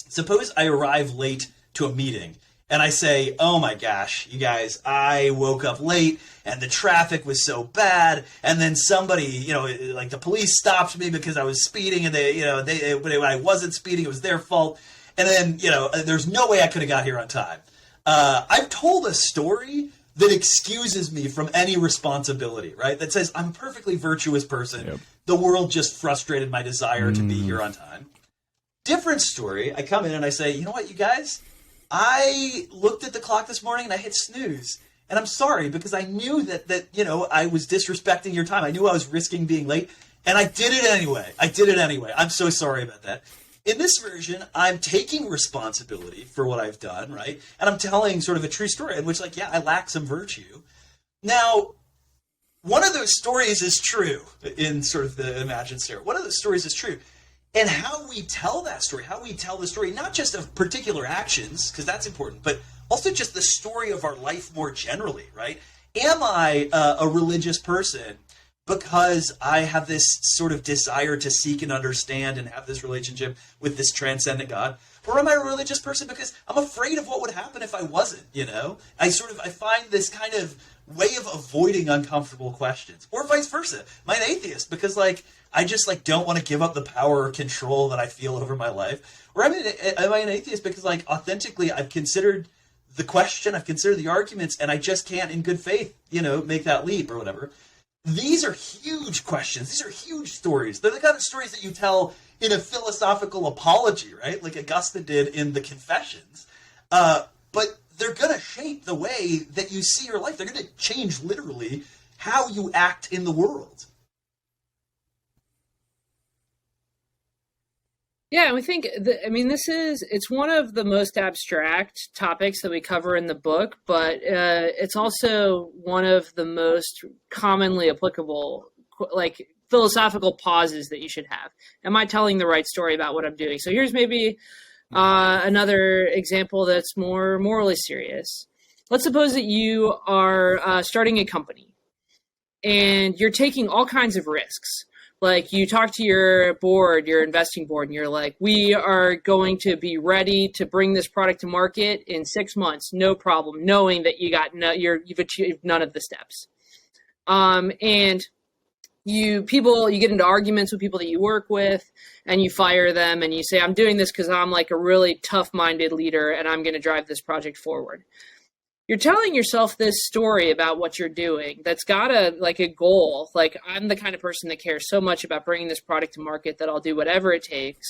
Suppose I arrive late to a meeting and I say, oh my gosh, you guys, I woke up late and the traffic was so bad. And then somebody, the police stopped me because I was speeding, and when I wasn't speeding, it was their fault. And then, there's no way I could have got here on time. I've told a story that excuses me from any responsibility, right? That says I'm a perfectly virtuous person. Yep. The world just frustrated my desire to be here on time. Different story. I come in and I say, you know what, you guys? I looked at the clock this morning and I hit snooze. And I'm sorry because I knew that I was disrespecting your time. I knew I was risking being late. And I did it anyway. I'm so sorry about that. In this version, I'm taking responsibility for what I've done, right? And I'm telling sort of a true story in which, I lack some virtue. Now, one of those stories is true in sort of the imagined scenario. One of those stories is true. And how we tell that story, how we tell the story, not just of particular actions, because that's important, but also just the story of our life more generally, right? Am I a religious person because I have this sort of desire to seek and understand and have this relationship with this transcendent God? Or am I a religious person because I'm afraid of what would happen if I wasn't, I find this kind of way of avoiding uncomfortable questions. Or vice versa. Am I an atheist because, I just, don't want to give up the power or control that I feel over my life? Or am I an atheist because, authentically I've considered the question, I've considered the arguments, and I just can't, in good faith, make that leap or whatever? These are huge questions. These are huge stories. They're the kind of stories that you tell in a philosophical apology, right? Like Augustine did in the Confessions. But they're going to shape the way that you see your life. They're going to change, literally, how you act in the world. Yeah, and we think, it's one of the most abstract topics that we cover in the book, but it's also one of the most commonly applicable, philosophical pauses that you should have. Am I telling the right story about what I'm doing? So here's maybe another example that's more morally serious. Let's suppose that you are starting a company and you're taking all kinds of risks. You talk to your board, your investing board, and you're like, we are going to be ready to bring this product to market in 6 months, no problem, knowing that you've achieved none of the steps. And you get into arguments with people that you work with, and you fire them, and you say, I'm doing this because I'm a really tough-minded leader, and I'm going to drive this project forward. You're telling yourself this story about what you're doing that's got a goal. I'm the kind of person that cares so much about bringing this product to market that I'll do whatever it takes.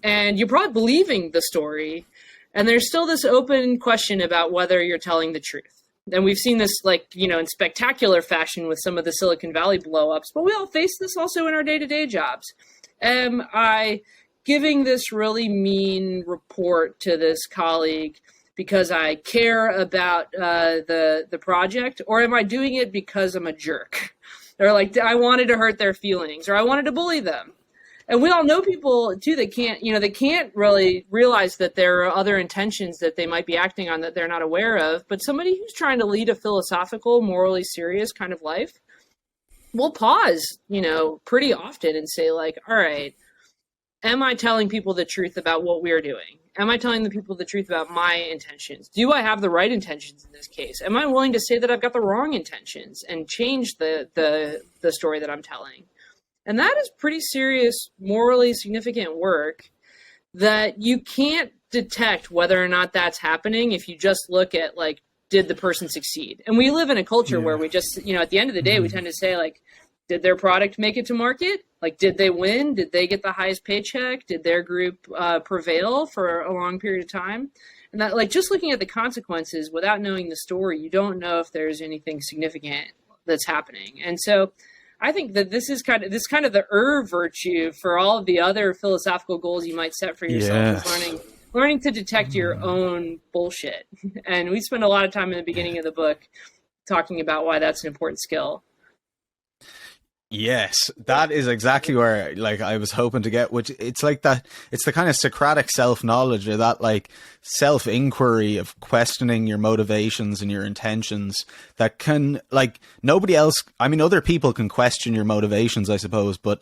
And you're probably believing the story. And there's still this open question about whether you're telling the truth. And we've seen this in spectacular fashion with some of the Silicon Valley blowups, but we all face this also in our day-to-day jobs. Am I giving this really mean report to this colleague because I care about the project, or am I doing it because I'm a jerk? Or I wanted to hurt their feelings, or I wanted to bully them. And we all know people too that can't really realize that there are other intentions that they might be acting on that they're not aware of. But somebody who's trying to lead a philosophical, morally serious kind of life will pause, pretty often and say all right, am I telling people the truth about what we're doing? Am I telling the people the truth about my intentions? Do I have the right intentions in this case? Am I willing to say that I've got the wrong intentions and change the story that I'm telling? And that is pretty serious, morally significant work that you can't detect whether or not that's happening if you just look at, did the person succeed? And we live in a culture where we just, at the end of the day, we tend to say, did their product make it to market? Did they win? Did they get the highest paycheck? Did their group prevail for a long period of time? And that, just looking at the consequences without knowing the story, you don't know if there's anything significant that's happening. And so I think that this is kind of the virtue for all of the other philosophical goals you might set for yourself, is learning to detect your own bullshit. And we spend a lot of time in the beginning of the book talking about why that's an important skill. Yes, that is exactly where I was hoping to get, which it's that it's the kind of Socratic self-knowledge, or that self-inquiry of questioning your motivations and your intentions that can nobody else, other people can question your motivations, I suppose, but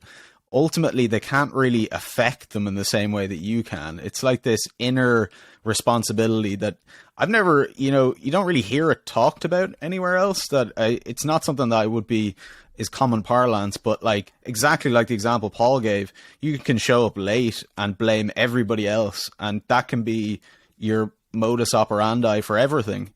ultimately they can't really affect them in the same way that you can. It's this inner responsibility that I've never, you don't really hear it talked about anywhere else. It's not something that is common parlance, but exactly like the example Paul gave, you can show up late and blame everybody else, and that can be your modus operandi for everything,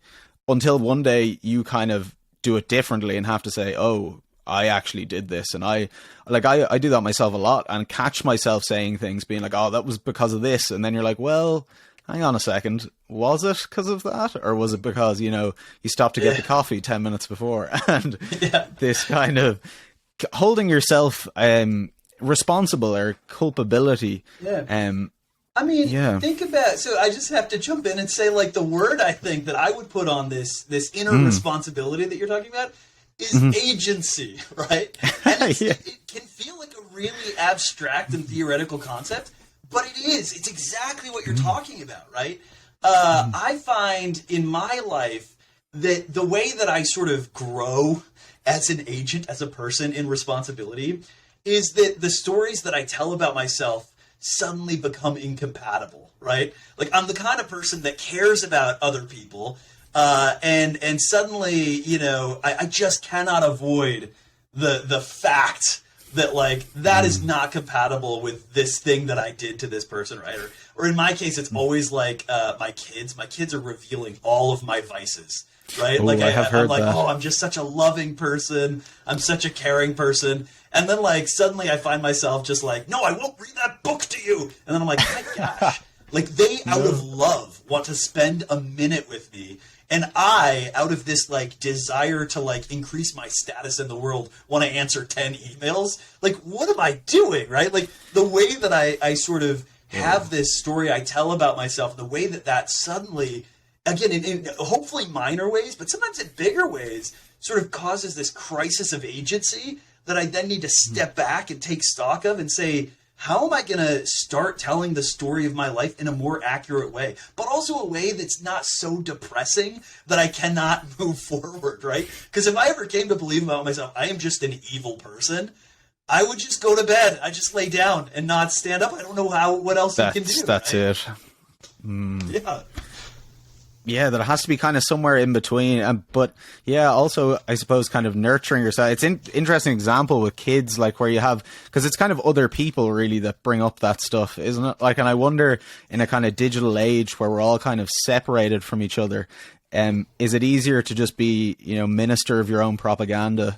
until one day you kind of do it differently and have to say, oh, I actually did this. And I do that myself a lot and catch myself saying things being like, oh, that was because of this. And then you're like, well, hang on a second. Was it because of that? Or was it because, you stopped to get the coffee 10 minutes before? And this kind of holding yourself responsible or culpability. Think about, so I just have to jump in and say, like, the word I think that I would put on this inner responsibility that you're talking about is agency, right? And it can feel like a really abstract and theoretical concept, but it is. It's exactly what you're talking about, right? I find in my life that the way that I sort of grow as an agent, as a person in responsibility, is that the stories that I tell about myself suddenly become incompatible, right? Like, I'm the kind of person that cares about other people, and suddenly, I just cannot avoid the fact that, like, that is not compatible with this thing that I did to this person, right? Or in my case, it's always like my kids. My kids are revealing all of my vices, right? Ooh, like I'm like, that. oh, I'm just such a loving person. I'm such a caring person. And then, like, suddenly I find myself just like, no, I won't read that book to you. And then I'm like, my gosh. Like, they, out of love, want to spend a minute with me. And I, out of this, like, desire to, like, increase my status in the world, want to answer 10 emails. Like, what am I doing, right? Like, the way that I sort of have this story I tell about myself, the way that suddenly, again, in hopefully minor ways, but sometimes in bigger ways, sort of causes this crisis of agency that I then need to step back and take stock of and say, how am I going to start telling the story of my life in a more accurate way, but also a way that's not so depressing that I cannot move forward, right? Because if I ever came to believe about myself, I am just an evil person, I would just go to bed. I just lay down and not stand up. I don't know what else you can do. That's right? it. Yeah. Yeah, there has to be kind of somewhere in between. But yeah, also, I suppose, kind of nurturing yourself. It's an interesting example with kids, like, where you have, because it's kind of other people really that bring up that stuff, isn't it? Like, and I wonder, in a kind of digital age where we're all kind of separated from each other, is it easier to just be, minister of your own propaganda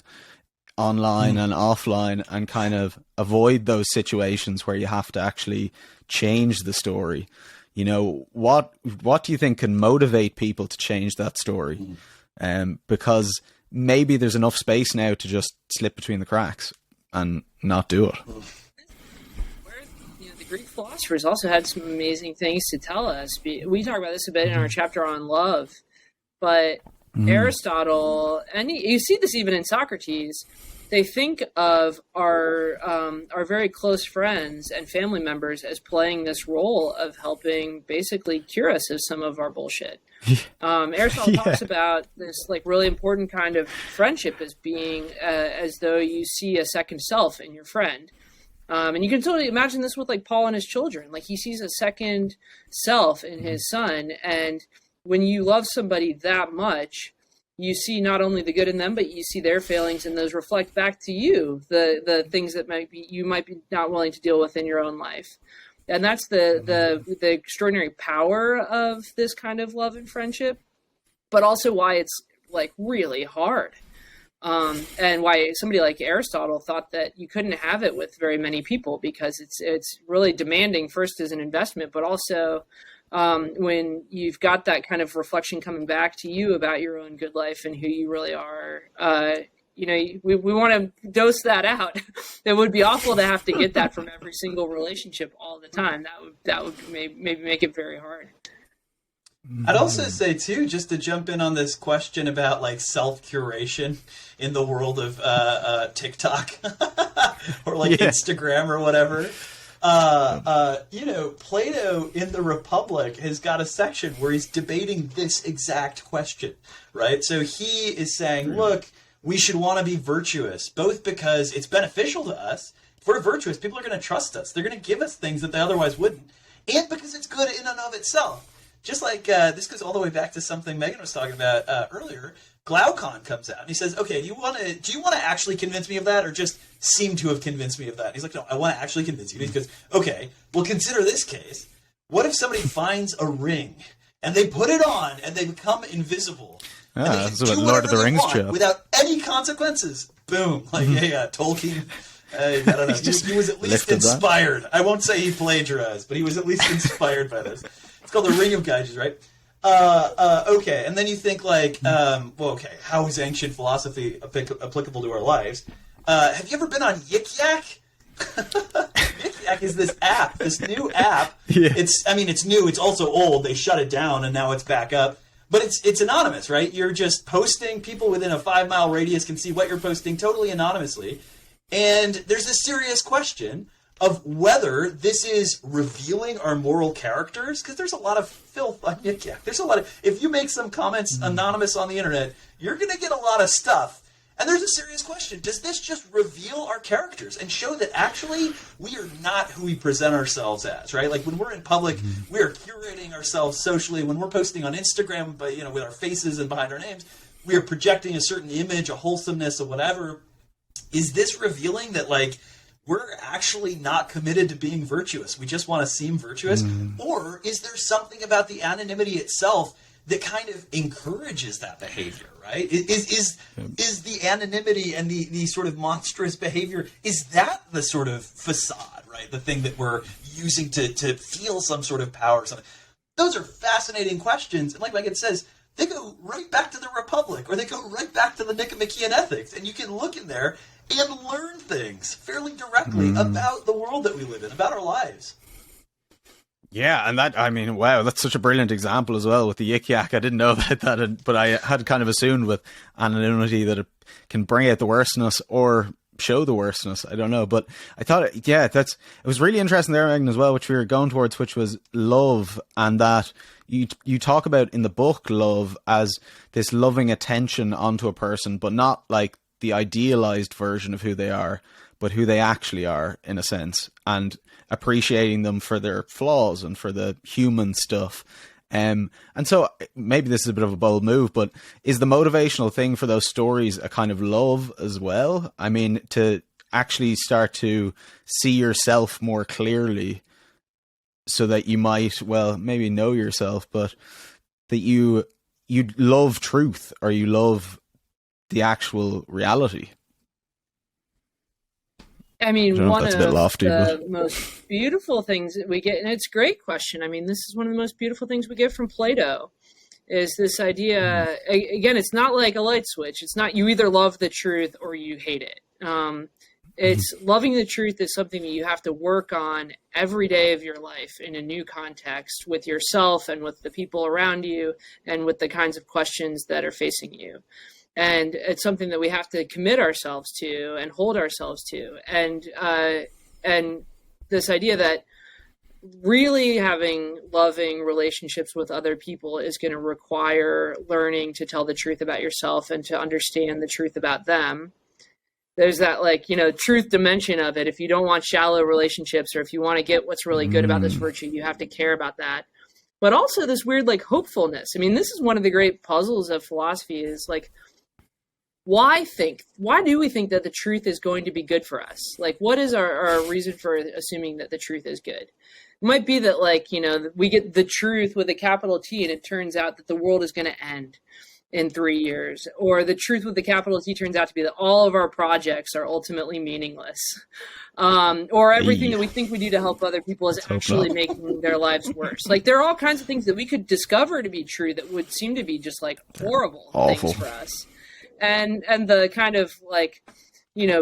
online and offline, and kind of avoid those situations where you have to actually change the story? What do you think can motivate people to change that story? Because maybe there's enough space now to just slip between the cracks and not do it. The Greek philosophers also had some amazing things to tell us. We talk about this a bit in our chapter on love, but Aristotle, and you see this even in Socrates, they think of our very close friends and family members as playing this role of helping basically cure us of some of our bullshit. Aristotle talks about this, like, really important kind of friendship as being as though you see a second self in your friend. And you can totally imagine this with, like, Paul and his children. Like, he sees a second self in his son. And when you love somebody that much, you see not only the good in them, but you see their failings, and those reflect back to you the things that you might be not willing to deal with in your own life. And that's the extraordinary power of this kind of love and friendship, but also why it's, like, really hard. And why somebody like Aristotle thought that you couldn't have it with very many people, because it's really demanding, first as an investment, but also when you've got that kind of reflection coming back to you about your own good life and who you really are. We want to dose that out. It would be awful to have to get that from every single relationship all the time. That would maybe make it very hard. I'd also say, too, just to jump in on this question about, like, self-curation in the world of TikTok or, like, Instagram or whatever. Plato in the Republic has got a section where he's debating this exact question, right? So he is saying, look, we should want to be virtuous, both because it's beneficial to us. If we're virtuous, people are going to trust us. They're going to give us things that they otherwise wouldn't. And because it's good in and of itself. Just like this goes all the way back to something Meghan was talking about earlier. Glaucon comes out and he says, okay, do you want to actually convince me of that, or just seem to have convinced me of that? And he's like, no, I want to actually convince you. And he goes, okay, well, consider this case. What if somebody finds a ring and they put it on and they become invisible? Yeah, and they that's can what do Lord whatever of the they Rings want joke. without any consequences. Boom. Like, yeah, Tolkien. I don't know. He was at least lifted that. inspired. I won't say he plagiarized, but he was at least inspired by this. It's called the Ring of Gyges, right? Okay, and then you think like, well, okay, how is ancient philosophy applicable to our lives? Have you ever been on Yik Yak? Yik Yak is this app, this new app. Yeah. It's new. It's also old. They shut it down, and now it's back up. But it's anonymous, right? You're just posting. People within a 5-mile radius can see what you're posting totally anonymously. And there's a serious question of whether this is revealing our moral characters, because there's a lot of filth on Yik Yak. There's a lot of, if you make some comments anonymous on the internet, you're going to get a lot of stuff. And there's a serious question. Does this just reveal our characters and show that actually we are not who we present ourselves as, right? Like when we're in public, we are curating ourselves socially. When we're posting on Instagram, but with our faces and behind our names, we are projecting a certain image, a wholesomeness, or whatever. Is this revealing that like we're actually not committed to being virtuous? We just want to seem virtuous? Or is there something about the anonymity itself that kind of encourages that behavior, right? Is the anonymity and the sort of monstrous behavior, is that the sort of facade, right? The thing that we're using to feel some sort of power or something? Those are fascinating questions. And like Megan says, they go right back to the Republic, or they go right back to the Nicomachean Ethics. And you can look in there and learn things fairly directly about the world that we live in, about our lives. Yeah, and that, I mean, wow, that's such a brilliant example as well with the Yik Yak. I didn't know about that, but I had kind of assumed with anonymity that it can bring out the worstness or show the worstness. I don't know, but I thought, it was really interesting there, Megan, as well, which we were going towards, which was love, and that you talk about in the book love as this loving attention onto a person, but not like the idealized version of who they are, but who they actually are in a sense, and appreciating them for their flaws and for the human stuff. And so maybe this is a bit of a bold move, but is the motivational thing for those stories a kind of love as well? I mean, to actually start to see yourself more clearly so that you might, well, maybe know yourself, but that you love truth, or you love the actual reality. I mean, one of lofty, the most beautiful things that we get, and it's a great question. I mean, this is one of the most beautiful things we get from Plato, is this idea. Again, it's not like a light switch. It's not you either love the truth or you hate it. It's loving the truth is something that you have to work on every day of your life in a new context with yourself and with the people around you and with the kinds of questions that are facing you. And it's something that we have to commit ourselves to and hold ourselves to. And this idea that really having loving relationships with other people is going to require learning to tell the truth about yourself and to understand the truth about them. There's that truth dimension of it. If you don't want shallow relationships, or if you want to get what's really good about this virtue, you have to care about that. But also this weird hopefulness. I mean, this is one of the great puzzles of philosophy is why do we think that the truth is going to be good for us? What is our reason for assuming that the truth is good? It might be that we get the truth with a capital T and it turns out that the world is going to end in 3 years, or the truth with the capital T turns out to be that all of our projects are ultimately meaningless, or everything that we think we do to help other people is actually making their lives worse. There are all kinds of things that we could discover to be true that would seem to be just horrible things for us. And the kind of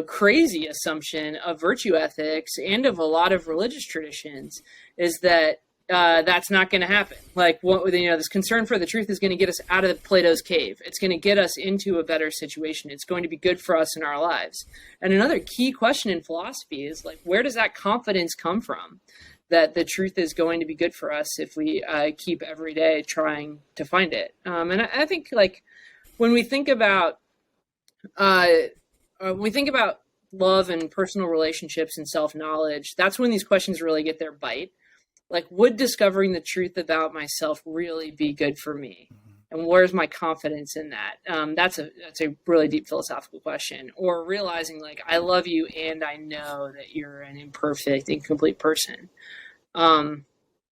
crazy assumption of virtue ethics and of a lot of religious traditions is that that's not going to happen. This concern for the truth is going to get us out of Plato's cave. It's going to get us into a better situation. It's going to be good for us in our lives. And another key question in philosophy is where does that confidence come from? That the truth is going to be good for us if we keep every day trying to find it. And I think when we think about love and personal relationships and self-knowledge, that's when these questions really get their bite. Would discovering the truth about myself really be good for me? And where's my confidence in that? That's a really deep philosophical question. Or realizing I love you and I know that you're an imperfect, incomplete person.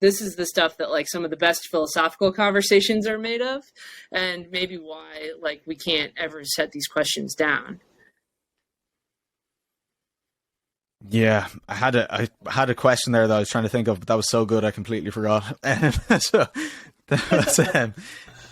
this is the stuff that like some of the best philosophical conversations are made of, and maybe why like we can't ever set these questions down. Yeah, I had a question there that I was trying to think of, but that was so good I completely forgot. So that was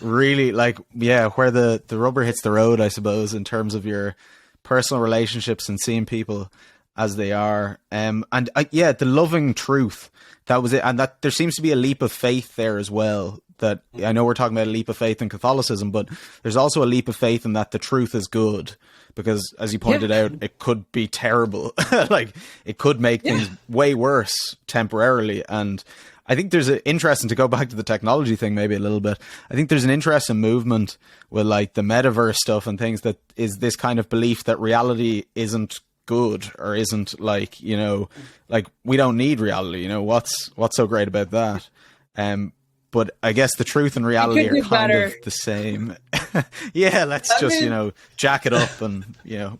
really like, yeah, where the rubber hits the road, I suppose, in terms of your personal relationships and seeing people as they are. Yeah, the loving truth, that was it. And that there seems to be a leap of faith there as well. That I know we're talking about a leap of faith in Catholicism, but there's also a leap of faith in that the truth is good. Because, as you pointed out, it could be terrible. Like, it could make things way worse temporarily. And I think there's an interesting, to go back to the technology thing maybe a little bit, I think there's an interesting movement with, like, the metaverse stuff and things that is this kind of belief that reality isn't good or isn't, like, you know, like, we don't need reality. You know, what's so great about that? But I guess the truth and reality are kind of the same. Yeah, let's you know, jack it up and, you know,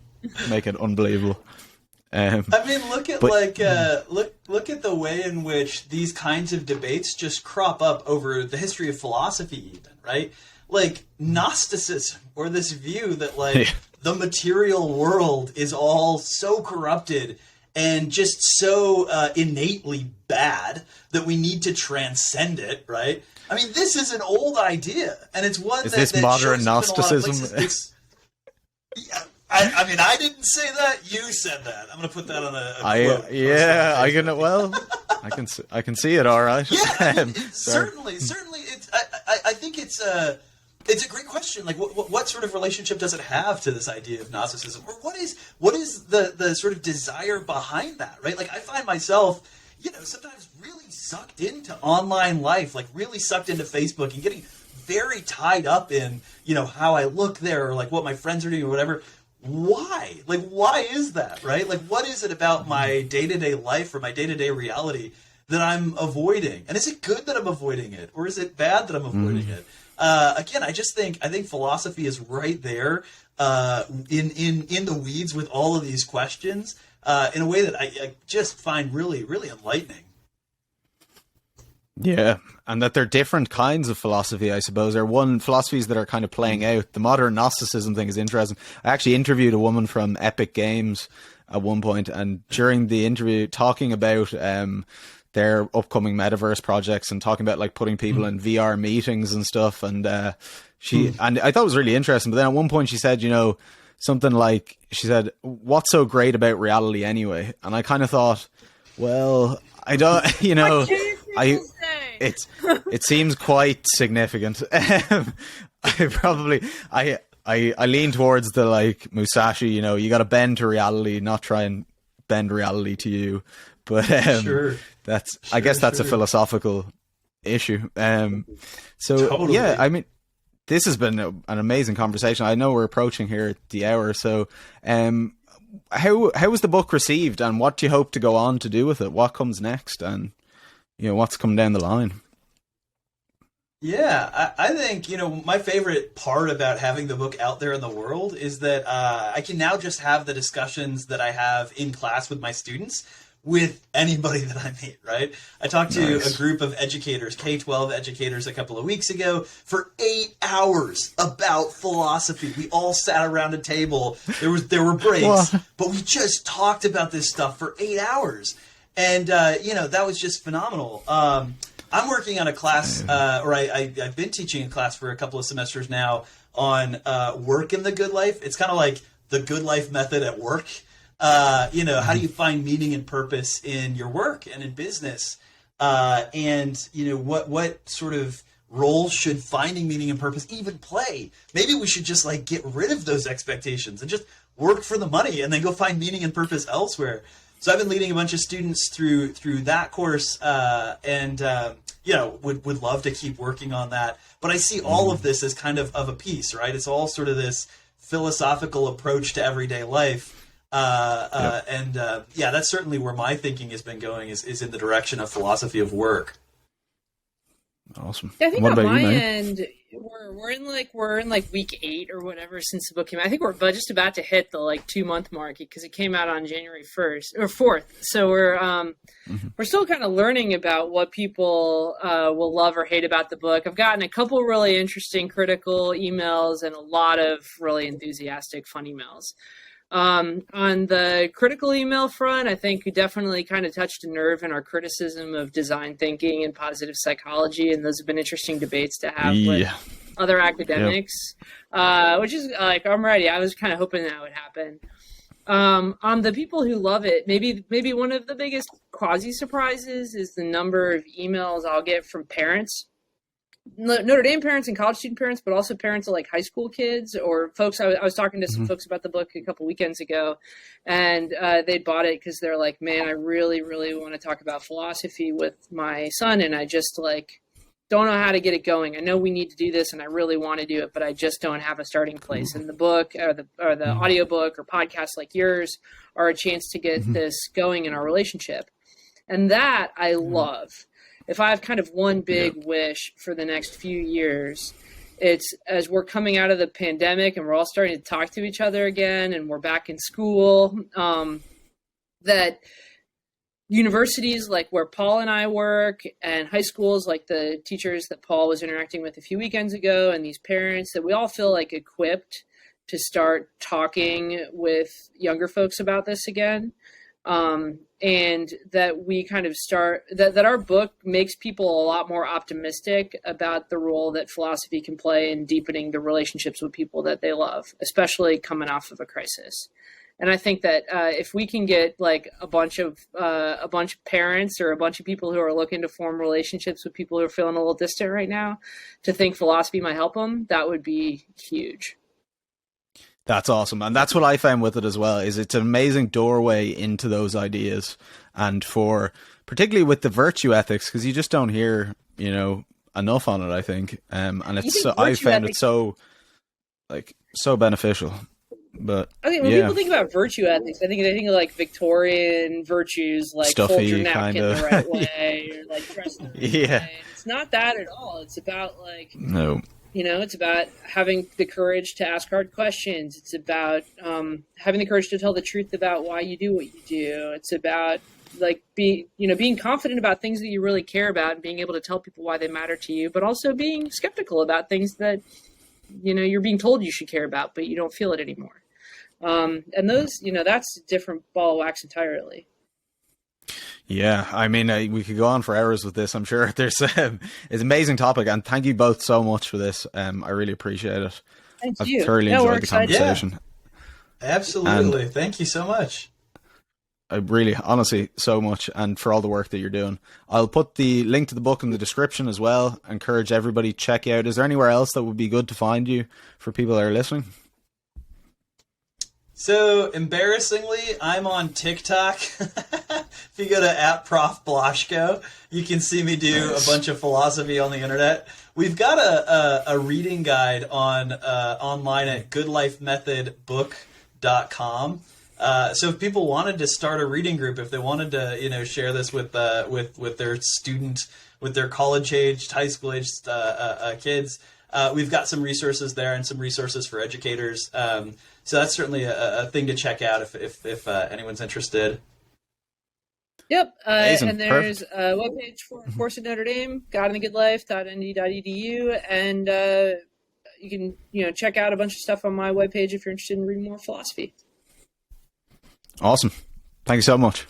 make it unbelievable. I mean, look at look at the way in which these kinds of debates just crop up over the history of philosophy, even, right? Like Gnosticism, or this view that like the material world is all so corrupted and just so innately bad that we need to transcend it, right? I mean, this is an old idea, and it's one is this modern Gnosticism? Yeah, I mean, I didn't say that. You said that. I'm going to put that on a quote. Yeah, I can. Well, I can see it. All right. Yeah, I mean, certainly. It's. I think it's a great question. Like, what sort of relationship does it have to this idea of Gnosticism, or what is the sort of desire behind that? Right. Like, I find myself, you know, sometimes really sucked into online life, like really sucked into Facebook and getting very tied up in, you know, how I look there or like what my friends are doing or whatever. Why? Like, why is that, right? Like, what is it about my day-to-day life or my day-to-day reality that I'm avoiding? And is it good that I'm avoiding it, or is it bad that I'm avoiding it? Again, I think philosophy is right there in the weeds with all of these questions in a way that I just find really, really enlightening. Yeah, and that they're different kinds of philosophy, I suppose. There are philosophies that are kind of playing out. The modern Gnosticism thing is interesting. I actually interviewed a woman from Epic Games at one point, and during the interview, talking about their upcoming metaverse projects and talking about like putting people in VR meetings and stuff. And and I thought it was really interesting. But then at one point she said, you know, something like, she said, "What's so great about reality anyway?" And I kind of thought, well, I don't, you know, it seems quite significant. I lean towards the like Musashi, you know, you got to bend to reality, not try and bend reality to you. But I guess that's a philosophical issue. So totally. Yeah, I mean, this has been an amazing conversation. I know we're approaching here at the hour. So, how was the book received, and what do you hope to go on to do with it? What comes next, and you know, what's coming down the line? Yeah, I think, you know, my favorite part about having the book out there in the world is that I can now just have the discussions that I have in class with my students with anybody that I meet, right? I talked to a group of educators, K-12 educators, a couple of weeks ago for 8 hours about philosophy. We all sat around a table. There were breaks, but we just talked about this stuff for 8 hours. And, you know, that was just phenomenal. I'm working on a class, or I've been teaching a class for a couple of semesters now on work in the good life. It's kind of like the good life method at work. You know, how do you find meaning and purpose in your work and in business? And, you know, what sort of role should finding meaning and purpose even play? Maybe we should just like get rid of those expectations and just work for the money and then go find meaning and purpose elsewhere. So I've been leading a bunch of students through that course, and you know, would love to keep working on that. But I see all of this as kind of a piece, right? It's all sort of this philosophical approach to everyday life, and yeah, that's certainly where my thinking has been going is in the direction of philosophy of work. Awesome. Yeah, I think What on about my you, Megan? end, we're in like week 8 or whatever since the book came out. I think we're just about to hit the like 2-month mark because it came out on January 1st or 4th. So we're still kind of learning about what people will love or hate about the book. I've gotten a couple really interesting critical emails and a lot of really enthusiastic fun emails. On the critical email front, I think we definitely kind of touched a nerve in our criticism of design thinking and positive psychology, and those have been interesting debates to have with other academics, which is like, I'm ready. I was kind of hoping that would happen. On the people who love it, maybe one of the biggest quasi surprises is the number of emails I'll get from parents. Notre Dame parents and college student parents, but also parents of like high school kids or folks. I was talking to some folks about the book a couple weekends ago, and they bought it because they're like, man, I really, really want to talk about philosophy with my son, and I just like don't know how to get it going. I know we need to do this, and I really want to do it, but I just don't have a starting place. And the book or the audiobook or podcasts like yours are a chance to get this going in our relationship, and that I love. If I have kind of one big wish for the next few years, it's as we're coming out of the pandemic and we're all starting to talk to each other again and we're back in school, that universities like where Paul and I work and high schools like the teachers that Paul was interacting with a few weekends ago and these parents, that we all feel like equipped to start talking with younger folks about this again. And that we kind of that our book makes people a lot more optimistic about the role that philosophy can play in deepening the relationships with people that they love, especially coming off of a crisis. And I think that if we can get like a bunch of parents or a bunch of people who are looking to form relationships with people who are feeling a little distant right now to think philosophy might help them, that would be huge. That's awesome. And that's what I found with it as well, is it's an amazing doorway into those ideas. And for particularly with the virtue ethics, because you just don't hear, enough on it, I think. And it's I found it so beneficial. But I think when people think about virtue ethics, they think of like Victorian virtues, like stuffy, fold your napkin the right way, or like dress the right way. It's not that at all. It's about like it's about having the courage to ask hard questions. It's about having the courage to tell the truth about why you do what you do. It's about like being confident about things that you really care about and being able to tell people why they matter to you, but also being skeptical about things that you're being told you should care about, but you don't feel it anymore. And those, that's a different ball of wax entirely. Yeah, I mean, we could go on for hours with this. I'm sure it's an amazing topic, and thank you both so much for this. I really appreciate it. Thank I've you. thoroughly enjoyed the conversation. Yeah, absolutely. And thank you so much. I really, honestly, so much, and for all the work that you're doing. I'll put the link to the book in the description as well. Encourage everybody to check out. Is there anywhere else that would be good to find you for people that are listening? So, embarrassingly, I'm on TikTok. If you go to @ProfBlaschko, you can see me do a bunch of philosophy on the internet. We've got a reading guide on online at goodlifemethodbook.com. So if people wanted to start a reading group, if they wanted to, share this with their student, with their college-aged, high school-aged kids, we've got some resources there and some resources for educators. So that's certainly a thing to check out if anyone's interested. Yep, and there's a webpage for a course at Notre Dame, godinthegoodlife.nd.edu, and you can check out a bunch of stuff on my webpage if you're interested in reading more philosophy. Awesome. Thank you so much.